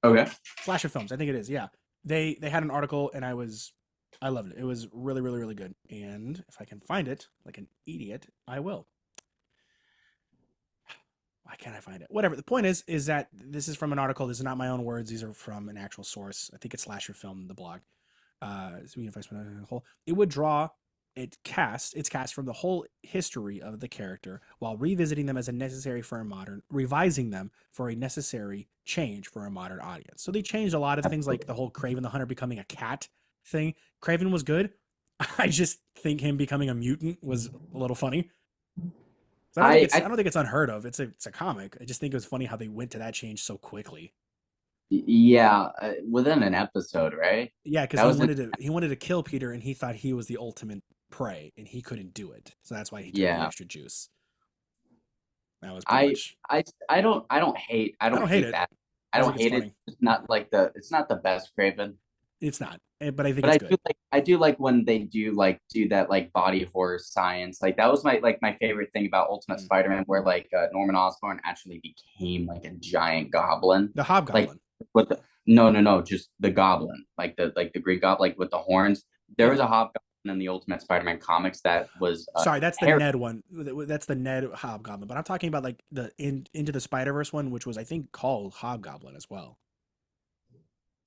okay. Slasher Films, I think it is. Yeah, they had an article, and I loved it. It was really, really, really good. And if I can find it, like an idiot, I will. Why can't I find it? Whatever. The point is that this is from an article. This is not my own words. These are from an actual source. I think it's Slasher Film, the blog. So if I spend a whole, it would draw its cast from the whole history of the character while revisiting them as a necessary for a modern, revising them for a necessary change for a modern audience. So they changed a lot of things, like the whole Craven the Hunter becoming a cat thing. Craven was good. I just think him becoming a mutant was a little funny. So I I don't think it's unheard of. It's a comic. I just think it was funny how they went to that change so quickly. yeah, within an episode, right? Yeah, because That was an he wanted to kill Peter, and he thought he was the ultimate prey, and he couldn't do it. So that's why he took the yeah. extra juice. That was pretty much. I I don't don't hate hate it. that. I I just don't think it's hate it. funny. It's not like it's not the best Craven. It's not, but I think But it's good. I do like when they do that like body horror science. Like that was my favorite thing about Ultimate Mm. Spider-Man, where like Norman Osborn actually became like a giant goblin. The Like Hobgoblin. with the no, just the goblin, like the Green Goblin, like with the horns. There Yeah. was a hobgoblin in the Ultimate Spider-Man comics that was Sorry, that's the Harry. Ned one. That's the Ned Hobgoblin. But I'm talking about like the Into the Spider Verse one, which was I think called Hobgoblin as well. I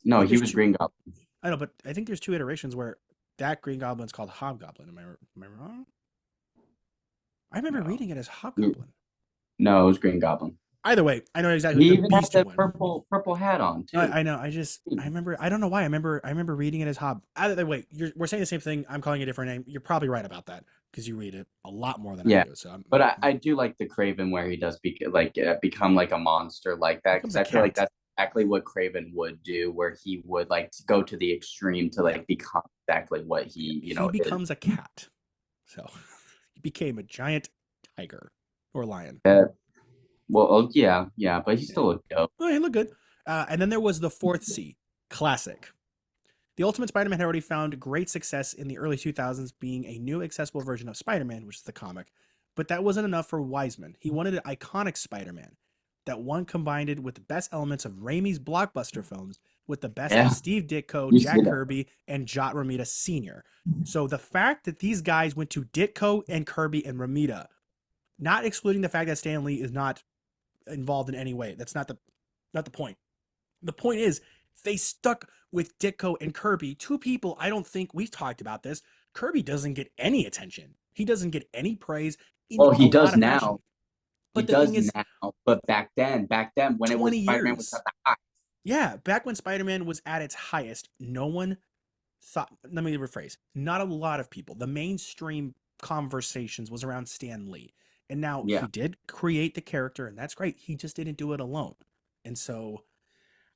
No, think he there's was two. Green Goblin. I know, but I think there's two iterations where that Green Goblin's called Hobgoblin. Am I wrong? I remember No, reading it as Hobgoblin. no, it was Green Goblin. Either way, I know exactly He the even had Beast the one. purple hat on too. I know. I remember. I don't know why. I remember reading it as Hob. Either way, we're saying the same thing. I'm calling it a different name. You're probably right about that because you read it a lot more than I Yeah, do. So but I do like the Craven where he does become like a monster like that becomes because a I feel like cat. that's exactly what Craven would do, where he would like to go to the extreme to Yeah, like become exactly what yeah. he He is. becomes a cat. So he became a giant tiger or lion. Uh, well, oh, yeah, but he Yeah. still looked dope. Oh, he looked good. And then there was the fourth C, classic. The Ultimate Spider-Man had already found great success in the early 2000s, being a new accessible version of Spider-Man, which is the comic. But that wasn't enough for Wiseman. He wanted an iconic Spider-Man, that one combined it with the best elements of Raimi's blockbuster films with the best of Yeah, Steve Ditko, you see Jack that. Kirby, and Jot Romita Sr. So the fact that these guys went to Ditko and Kirby and Romita, not excluding the fact that Stan Lee is not involved in any way, that's not the point. The point is, they stuck with Ditko and Kirby, two people I don't think we've talked about this. Kirby doesn't get any attention. He doesn't get any praise in Well, a he lot does of fashion. now. He But the thing does is, now. But back then, when it was 20 Spider-Man was years. at the high. Yeah, back when Spider-Man was at its highest, no one thought, let me rephrase, not a lot of people. The mainstream conversations was around Stan Lee. And now Yeah, he did create the character, and that's great. He just didn't do it alone. And so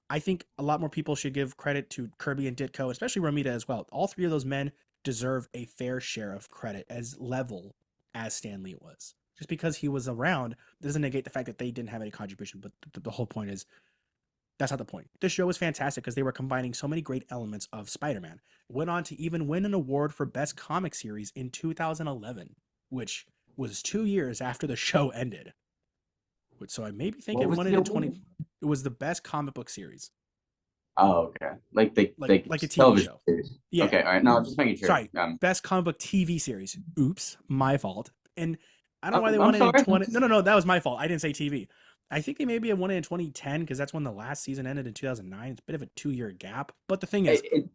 I think a lot more people should give credit to Kirby and Ditko, especially Romita as well. All three of those men deserve a fair share of credit as level as Stan Lee was. Just because he was around doesn't negate the fact that they didn't have any contribution. But the whole point is That's not the point. This show was fantastic because they were combining so many great elements of Spider-Man. Went on to even win an award for Best Comic Series in 2011, which was 2 years after the show ended. So I maybe think What it was won it the in 20. award? It was the best comic book series, Oh, okay. Like the like a TV television show. series. Yeah, Okay, all right. No, just making sure. sorry, best comic book TV series. Oops, my fault. And I don't know why they I'm won it in sorry. 20. No, no, no, that was my fault. I didn't say TV. I think they maybe have won it in 2010 because that's when the last season ended in 2009. It's a bit of a 2 year gap. But the thing is, It, it,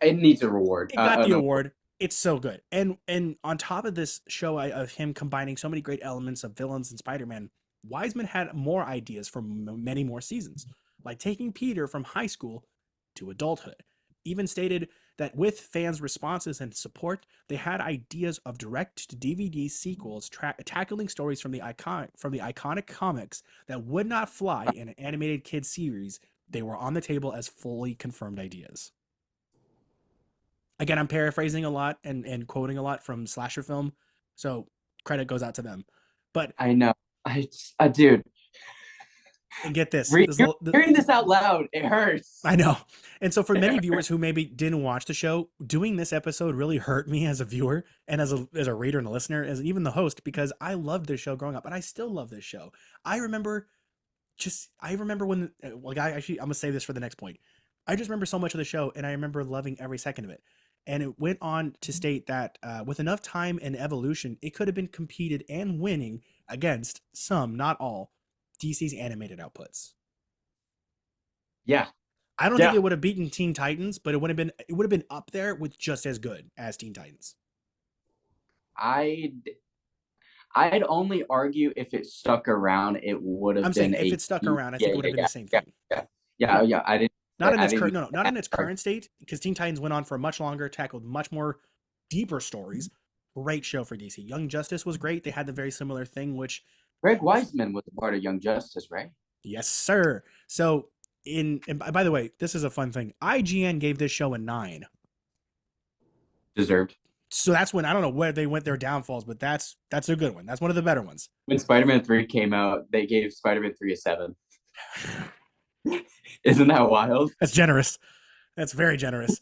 it needs a reward. it got the An award. award. It's so good. And on top of this show of him combining so many great elements of villains and Spider-Man, Wiseman had more ideas for many more seasons, like taking Peter from high school to adulthood. Even stated that with fans' responses and support, they had ideas of direct to DVD sequels tackling stories from the iconic comics that would not fly in an animated kids series. They were on the table as fully confirmed ideas. Again, I'm paraphrasing a lot and quoting a lot from slasher film, so credit goes out to them. But I know. Dude, and get this, hearing this out loud, it hurts. I know. And so for many viewers who maybe didn't watch the show, doing this episode really hurt me as a viewer and as a reader and a listener, as even the host, because I loved this show growing up, and I still love this show. I remember I remember when, like, I'm gonna say this for the next point. I just remember so much of the show, and I remember loving every second of it. And it went on to state that with enough time and evolution, it could have been competed and winning against some, not all, DC's animated outputs. Yeah, I don't think yeah. it would have beaten Teen Titans, but it would have been up there with just as good as Teen Titans. I I'd only argue if it stuck around, it would I'm have saying been if a it stuck yeah, around, I yeah, think it would have been yeah, the same yeah, thing. yeah, yeah, yeah. I didn't, Not in I its didn't current, even. no, no, not in its current state, because Teen Titans went on for much longer, tackled much more deeper stories. Great show for DC. Young Justice was great. They had the very similar thing, which, Greg Weisman was a part of Young Justice, right? yes, sir. So and by the way, this is a fun thing. IGN gave this show a 9. Deserved. So that's when I don't know where they went their downfalls, but that's a good one. That's one of the better ones. When Spider-Man 3 came out, they gave Spider-Man 3 a 7. Isn't that wild? That's generous. That's very generous.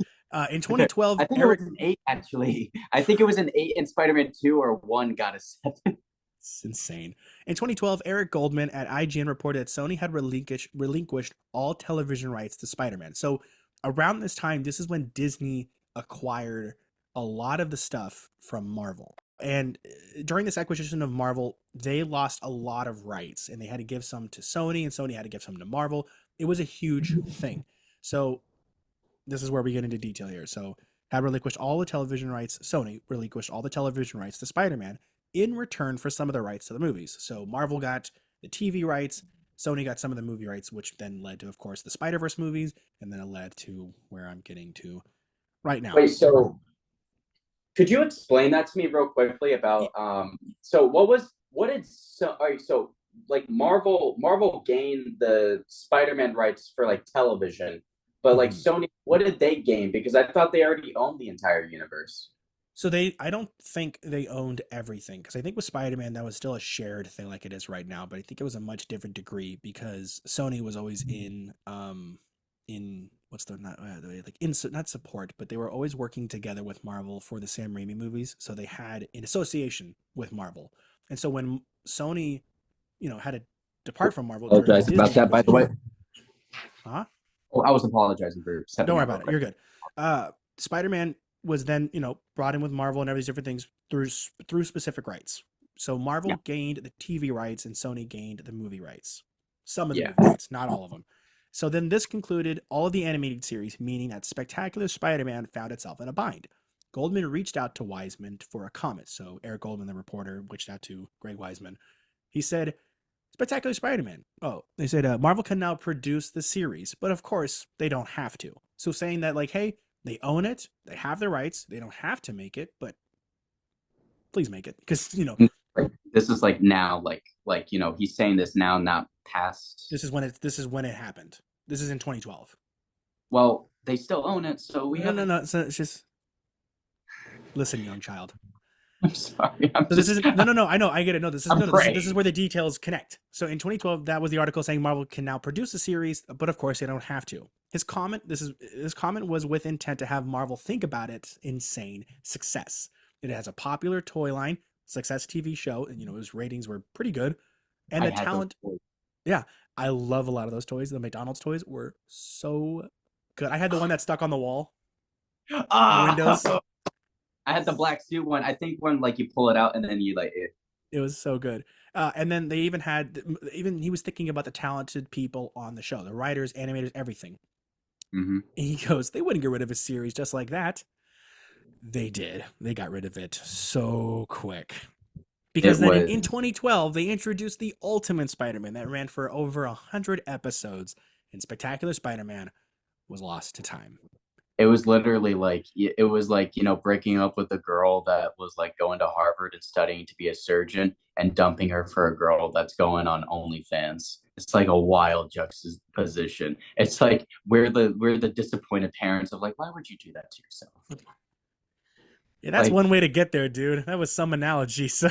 In 2012, I think it was Eric. an 8 actually. I think it was an 8 in Spider-Man 2 or 1 got a 7. It's insane. In 2012, Eric Goldman at IGN reported that Sony had relinquished all television rights to Spider-Man. So around this time, this is when Disney acquired a lot of the stuff from Marvel. And during this acquisition of Marvel, they lost a lot of rights, and they had to give some to Sony, and Sony had to give some to Marvel. It was a huge thing. So this is where we get into detail here. So, had relinquished all the television rights. Sony relinquished all the television rights to Spider-Man in return for some of the rights to the movies. So Marvel got the TV rights, Sony got some of the movie rights, which then led to, of course, the Spider-Verse movies, and then it led to where I'm getting to right now. Wait, so could you explain that to me real quickly about so what did so all right, so like Marvel gained the Spider-Man rights for like television, but like Mhm. Sony, what did they gain? Because I thought they already owned the entire universe. So I don't think they owned everything because I think with Spider-Man that was still a shared thing like it is right now, but I think it was a much different degree because Sony was always in what's the not like in not support, but they were always working together with Marvel for the Sam Raimi movies, so they had an association with Marvel, and so when Sony, had to depart from Marvel during the Apologize about Disney that, by the way. acquisition, huh? Oh, I was apologizing for Don't stepping worry out real about it. quick. You're good. Spider-Man was then, brought in with Marvel and all these different things through specific rights. So Yeah, Marvel gained the TV rights and Sony gained the movie rights. Some of the yeah. movie rights, not all of them. So then this concluded all of the animated series, meaning that Spectacular Spider-Man found itself in a bind. Goldman reached out to Wiseman for a comment. So Eric Goldman, the reporter, reached out to Greg Wiseman. He said, Spectacular Spider-Man. Oh, they said Marvel can now produce the series, but of course they don't have to. So saying that like, hey, they own it, they have the rights, they don't have to make it, but please make it because Like this is like now, he's saying this now, not past. this is when it happened. This is in 2012. Well, they still own it, so we No, have no, a no. So it's just listen, young child. I'm sorry. I'm So this just, isn't no. I know, I get it. No, this is I'm no, this is praying. where the details connect. So in 2012, that was the article saying Marvel can now produce a series, but of course they don't have to. His comment was with intent to have Marvel think about its insane success. It has a popular toy line, success TV show, and his ratings were pretty good, and I the had those talent. toys. Yeah, I love a lot of those toys. The McDonald's toys were so good. I had the one that stuck on the wall in Ah, Windows. I had the black suit one. I think when like you pull it out and then you like it. It was so good. And then they even had even he was thinking about the talented people on the show, the writers, animators, everything. Mm-hmm. And he goes, they wouldn't get rid of a series just like that. They did. They got rid of it so quick. Because It then was in 2012, they introduced the Ultimate Spider-Man that ran for over 100 episodes, and Spectacular Spider-Man was lost to time. it was literally like it was like breaking up with a girl that was like going to Harvard and studying to be a surgeon and dumping her for a girl that's going on OnlyFans. It's like a wild juxtaposition. It's like we're the disappointed parents of like, why would you do that to yourself? Yeah, that's Like, one way to get there, dude. That was some analogy. So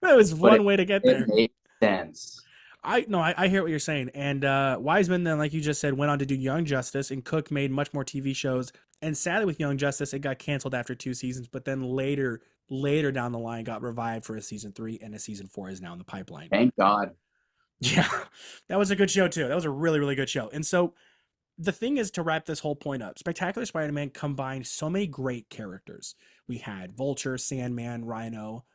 that was but one way to get it there. made sense. I no, I hear what you're saying. And Wiseman then, like you just said, went on to do Young Justice, and Cook made much more TV shows. And sadly, with Young Justice, it got canceled after 2 seasons. But then later down the line, got revived for a season 3, and a season 4 is now in the pipeline. Thank God. Yeah, that was a good show too. That was a really really good show. And so the thing is, to wrap this whole point up, Spectacular Spider-Man combined so many great characters. We had Vulture, Sandman, Rhino.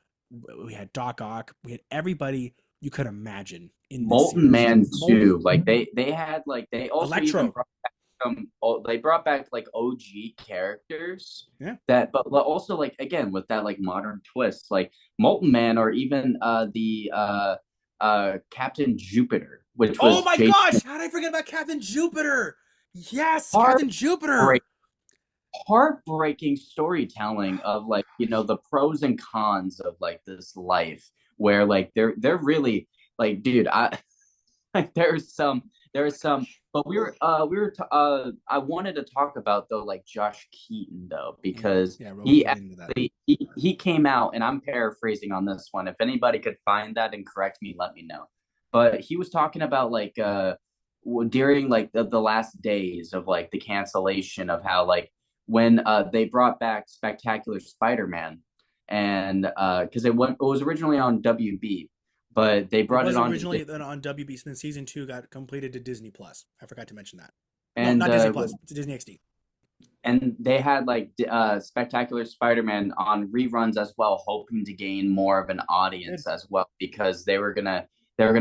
We had Doc Ock. We had everybody you could imagine in this Molten series. Man Molten, too. Like they had like they also even Electro. brought they brought back like OG characters Yeah. that but also like again with that like modern twist like Molten Man or even the Captain Jupiter, which Oh was my Jason. gosh! How did I forget about Captain Jupiter? Yes, Captain Heartbreak, Jupiter. heartbreaking storytelling of like the pros and cons of like this life where like they're really like dude I there's some but I wanted to talk about though like Josh Keaton though Mm, because yeah, he we'll get into that. actually he came out and I'm paraphrasing on this one. If anybody could find that and correct me, let me know. But he was talking about like during like the last days of like the cancellation of how like when they brought back Spectacular Spider-Man and because it was originally on WB but they It brought it was on to originally then on WB, and then season 2 got completed to Disney Plus. I forgot to mention that. No, and not Disney Plus. It's Disney XD. they had like Spectacular Spider-Man on reruns as well, hoping to gain more of an Good. audience as well because they were gonna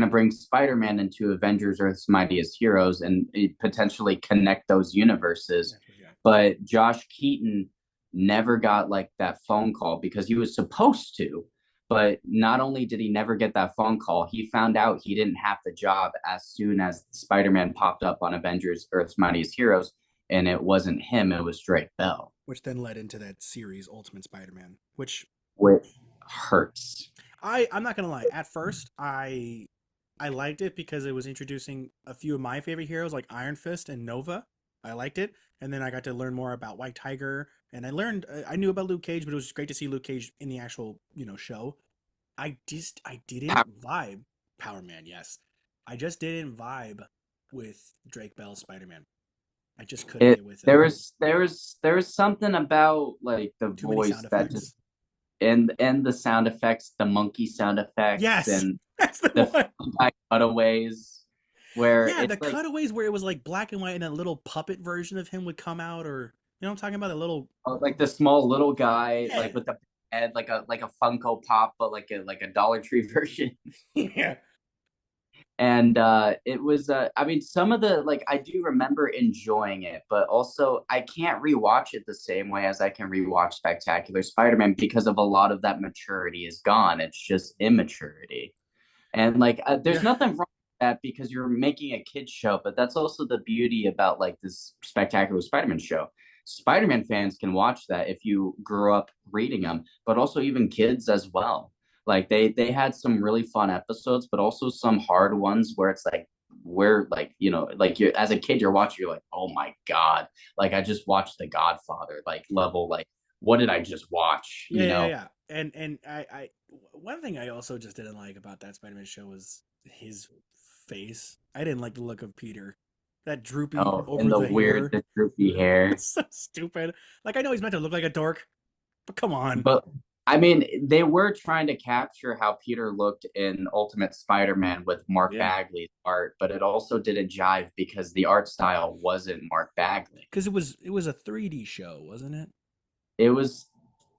bring Spider-Man into Avengers Earth's Mightiest Heroes and potentially connect those universes. Yeah. But Josh Keaton never got like that phone call because he was supposed to. But not only did he never get that phone call, he found out he didn't have the job as soon as Spider-Man popped up on Avengers Earth's Mightiest Heroes and it wasn't him, it was Drake Bell, Which then led into that series, Ultimate Spider-Man, which which hurts. I'm not gonna lie. At first, I liked it because it was introducing a few of my favorite heroes like Iron Fist and Nova. I liked it, and then I got to learn more about White Tiger, and I knew about Luke Cage, but it was great to see Luke Cage in the actual show. I didn't vibe Power Man. Yes, I just didn't vibe with Drake Bell's Spider Man. I just couldn't It get with it. there was something about like the Too many sound voice that just effects. and the sound effects, the monkey sound effects, Yes, and that's the the one. cutaways where Yeah, it's the like cutaways where it was like black and white and a little puppet version of him would come out, or what I'm talking about, a little. like the small little guy Yeah. like with the head like a Funko Pop, but like a Dollar Tree version. Yeah. And it was I mean some of the like I do remember enjoying it but also I can't rewatch it the same way as I can rewatch Spectacular Spider-Man because of a lot of that maturity is gone. It's just immaturity and like there's Yeah. nothing wrong with that because you're making a kids show but that's also the beauty about like this Spectacular Spider-Man show. Spider-Man fans can watch that if you grew up reading them but also even kids as well. Like they had some really fun episodes, but also some hard ones where it's like where like like you as a kid you're watching you're like oh my god like I just watched The Godfather like level like what did I just watch Yeah. and one thing I also just didn't like about that Spider-Man show was his face. I didn't like the look of Peter. That droopy Oh, and over the the weird, hair. the droopy hair. So stupid. Like I know he's meant to look like a dork, but come on. But I mean, they were trying to capture how Peter looked in Ultimate Spider-Man with Mark Yeah. Bagley's art, but it also didn't jive because the art style wasn't Mark Bagley. Because it was a 3D show, wasn't it? It was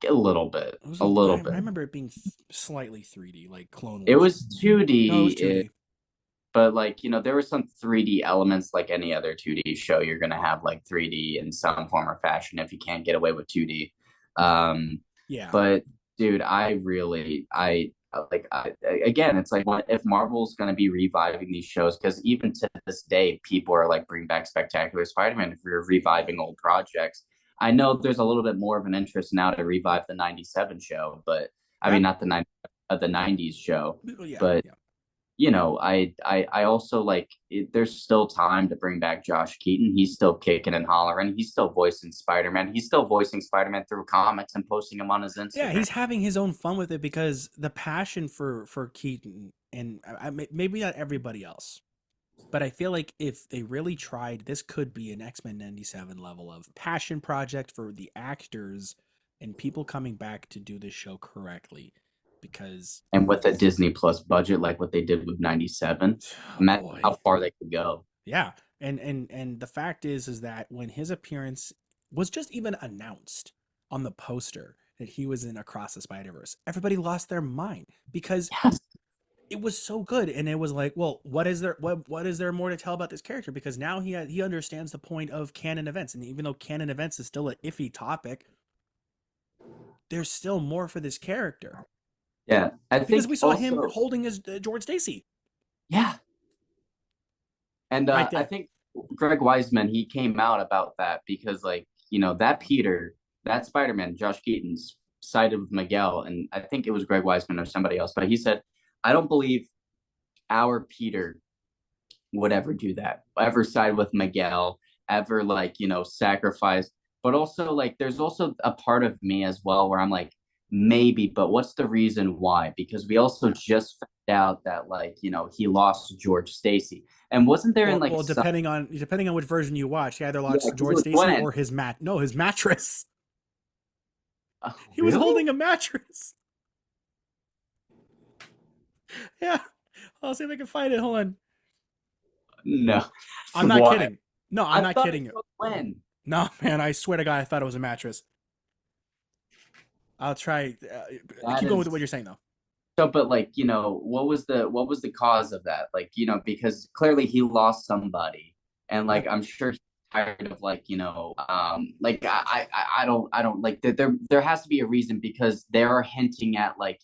a little bit, It was a a. little I bit. remember it being slightly 3D, like Clone It Wars. was No, it was 2D, 2D. but like, there were some 3D elements like any other 2D show. You're going to have like 3D in some form or fashion if you can't get away with 2D. Um, Yeah. but dude, I really, I like, again, it's like, what if Marvel's going to be reviving these shows? Because even to this day, people are like, bring back Spectacular Spider-Man if you're reviving old projects. I know there's a little bit more of an interest now to revive the 97 show, but I Yeah. mean, not the 90, the 90s show, Yeah. but Yeah. I also like there's still time to bring back Josh Keaton. He's still kicking and hollering. He's still voicing Spider-Man. He's still voicing Spider-Man through comics and posting them on his Yeah, Instagram. he's having his own fun with it because the passion for Keaton and maybe not everybody else, but I feel like if they really tried, this could be an X-Men 97 level of passion project for the actors and people coming back to do this show correctly. Because, And with a Disney Plus budget like what they did with 97, oh imagine boy, how far they could go. yeah, and the fact is that when his appearance was just even announced on the poster that he was in Across the Spider Verse, everybody lost their mind because Yes. it was so good, and it was like, well, what is there more to tell about this character? Because now he understands the point of canon events, and even though canon events is still an iffy topic, there's still more for this character Yeah. I because think we saw him also, holding his George Stacy yeah. And right I there. think Greg Weisman, he came out about that because, like, that Peter, that Spider Man, Josh Keaton's sided with Miguel. And I think it was Greg Weisman or somebody else, but he said, I don't believe our Peter would ever do that, ever side with Miguel, ever, like, sacrifice. But also, like, there's also a part of me as well where I'm like, maybe, but what's the reason why? Because we also Yeah. just found out that, like, he lost George Stacy. And wasn't there in like Well, some, depending on which version you watch, he either yeah, lost because it George was Stacy Gwen. or his mattress. Oh, He was really? holding a mattress. Yeah, I'll see if I can find it. Hold on. No, I'm that's not why. kidding. No, I'm I not thought it kidding you. was Gwen. No, man, I swear to God, I thought it was a mattress. I'll try. That Keep going with is what you're saying though. so, but like, what was the cause of that? Like, because clearly he lost somebody, and Yeah, like I'm sure he's tired of, like, like I don't like there has to be a reason because they're hinting at, like,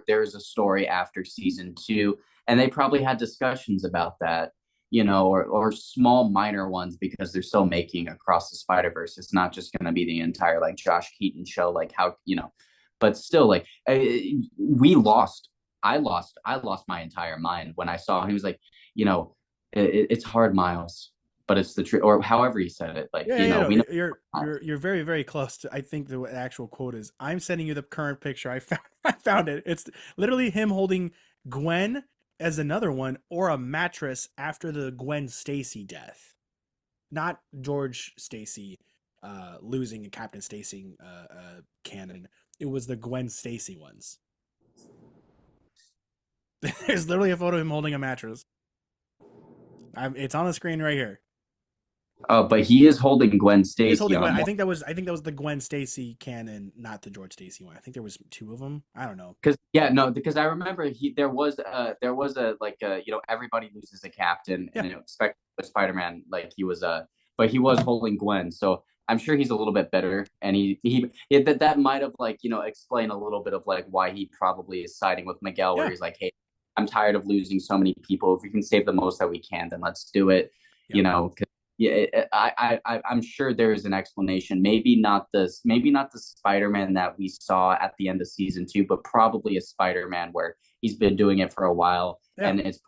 there's a story after season two, and they probably had discussions about that, or small minor ones because they're still making Across the Spider Verse. It's not just going to be the entire like Josh Keaton show, like how but still, like, we lost. I lost my entire mind when I saw him. He was like, it's hard, Miles, but it's the truth, or however he said it. Like, yeah. No, we know. you're very very close to. I think the actual quote is, "I'm sending you the current picture. I found I found it. It's literally him holding Gwen as another one or a mattress after the Gwen Stacy death, not George Stacy losing and Captain Stacy canon. It was the Gwen Stacy ones. There's literally a photo of him holding a mattress. It's on the screen right here. Oh, but he is holding Gwen He is Stacy holding Gwen. on one. I think that was the Gwen Stacy canon, not the George Stacy one. I think there was two of them. I don't know. Because, yeah, no, because I remember there was a like, everybody loses a captain, Yeah, and Spider-Man, like, he was but he was holding Gwen, so I'm sure he's a little bit better, and that might have, like, explained a little bit of like why he probably is siding with Miguel, where yeah, he's like, hey, I'm tired of losing so many people. If we can save the most that we can, then let's do it. yeah, 'Cause, yeah, I'm sure there is an explanation. Maybe not the Spider-Man that we saw at the end of season two, but probably a Spider-Man where he's been doing it for a while, yeah. and it's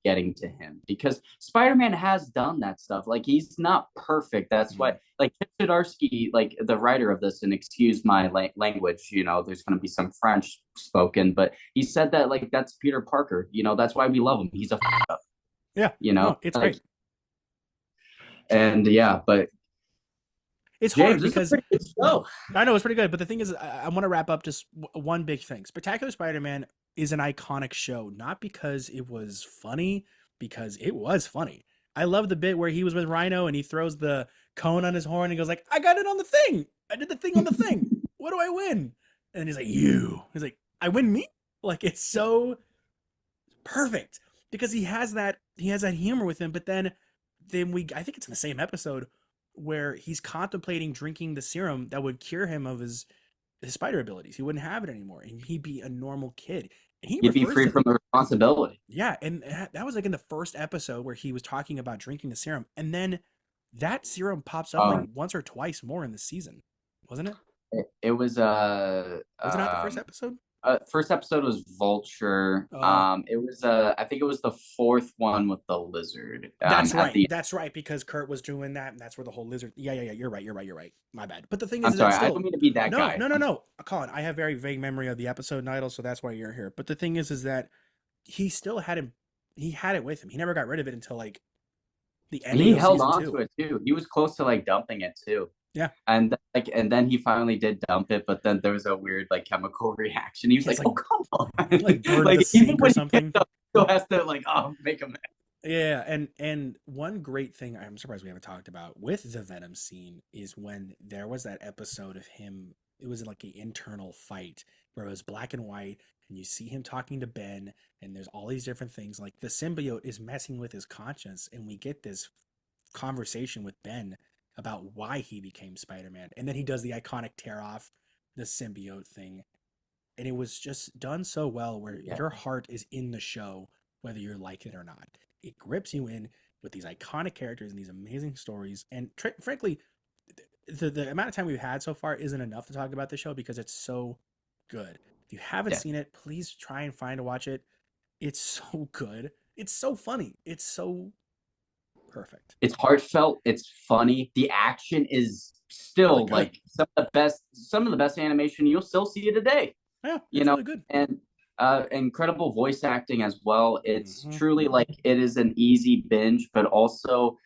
getting to him because Spider-Man has done that stuff. Like he's not perfect. That's why Mhm. like Chip Zdarsky, like the writer of this, and excuse my language, there's going to be some French spoken, but he said that like that's Peter Parker. That's why we love him. He's a up, Yeah, no, it's like great. and yeah, but It's hard James, this is a because pretty good show. I know it's pretty good, but the thing is, I want to wrap up just one big thing. Spectacular Spider-Man is an iconic show, not because it was funny, because it was funny. I love the bit where he was with Rhino and he throws the cone on his horn and he goes like, "I got it on the thing. I did the thing on the thing. What do I win?" And he's like, "You." He's like, "I win me." Like it's so perfect because he has that humor with him. But then I think it's in the same episode where he's contemplating drinking the serum that would cure him of his spider abilities. He wouldn't have it anymore, and he'd be a normal kid. And he He'd be refers free to from the responsibility. yeah, and that was like in the first episode where he was talking about drinking the serum, and then that serum pops up like Um, once or twice more in the season, wasn't it? it was Was it not the first episode? first episode was Vulture. Oh, It was I think it was the fourth one with the lizard. that's At right. the That's right because Kurt was doing that, and that's where the whole lizard. Yeah, yeah, yeah. You're right. You're right. You're right. My bad. But the thing I'm is that sorry, I still, don't mean to be that no, guy. no, no, no. Colin, I have very vague memory of the episode title, so that's why you're here. But the thing is that he still had him. He had it with him. He never got rid of it until like the ending He of held season on two. to it too. He was close to like dumping it too. Yeah, And then he finally did dump it, but then there was a weird like chemical reaction. He was it's like, "Oh like come on!" like burned Like the even sink or when he gets something. up, he still has to like, oh, make him. Yeah, and one great thing I'm surprised we haven't talked about with the Venom scene is when there was that episode of him. It was like an internal fight where it was black and white, and you see him talking to Ben, and there's all these different things. Like the symbiote is messing with his conscience, and we get this conversation with Ben about why he became Spider-Man, and then he does the iconic tear off the symbiote thing, and it was just done so well where Yeah, your heart is in the show whether you like it or not. It grips you in with these iconic characters and these amazing stories, and frankly the amount of time we've had so far isn't enough to talk about the show because it's so good. If you haven't yeah. seen it, please try and find to watch it. It's so good, it's so funny, it's so perfect. It's heartfelt. It's funny. The action is Really still good. like some of the best animation you'll still see today. Yeah, You it's know, really good. and incredible voice acting as well. It's Hmm. truly like it is an easy binge, but also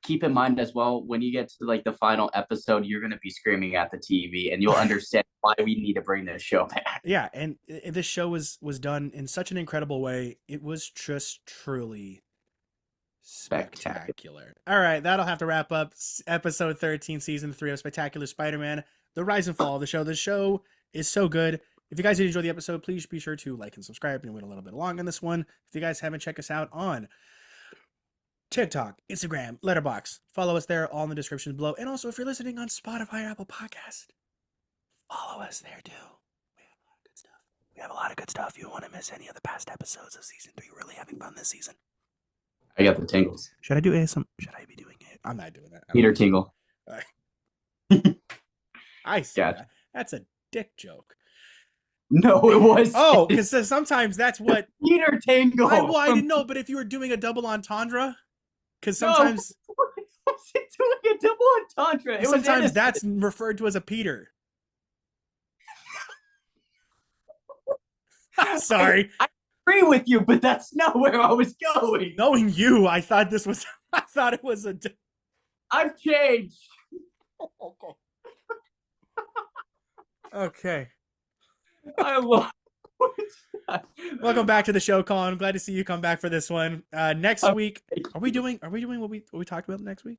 keep in mind as well when you get to like the final episode, you're gonna be screaming at the TV, and you'll understand why we need to bring this show back. Yeah, and this show was done in such an incredible way. It was just truly Spectacular. spectacular. All right, that'll have to wrap up episode 13, season 3 of Spectacular Spider-Man, The Rise and Fall of the show. The show is so good. If you guys did enjoy the episode, please be sure to like and subscribe. And went a little bit long on this one. If you guys haven't checked us out on TikTok, Instagram, Letterbox, follow us there, all in the description below. And also, if you're listening on Spotify or Apple Podcast, follow us there too. We have a lot of good stuff. We have a lot of good stuff. You don't want to miss any of the past episodes of season 3. We're really having fun this season. I got the tingles. Should I do ASM? Should I be doing it? I'm not doing that. Peter Tingle. I see Gotcha. that. That's a dick joke. No, it was Oh, because sometimes that's what Peter Tingle. I didn't know. But if you were doing a double entendre, because No, sometimes was it doing a double entendre? It was sometimes innocent. that's referred to as a Peter. Sorry. I agree with you, but that's not where I was going. Knowing you, I thought this was. I thought it was a. I've changed. Okay. I love. Welcome back to the show, Colin. I'm glad to see you come back for this one. Next week, are we doing what we talked about next week?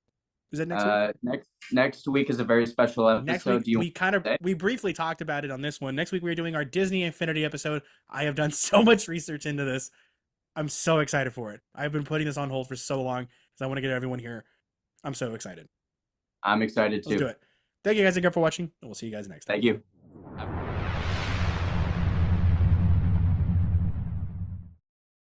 Is that next week? Next week is a very special episode. Next week, Do you we briefly talked about it on this one. Next week, we're doing our Disney Infinity episode. I have done so much research into this. I'm so excited for it. I've been putting this on hold for so long because I want to get everyone here. I'm so excited. I'm excited too. Let's do it. Thank you guys again for watching, and we'll see you guys next time. Thank you.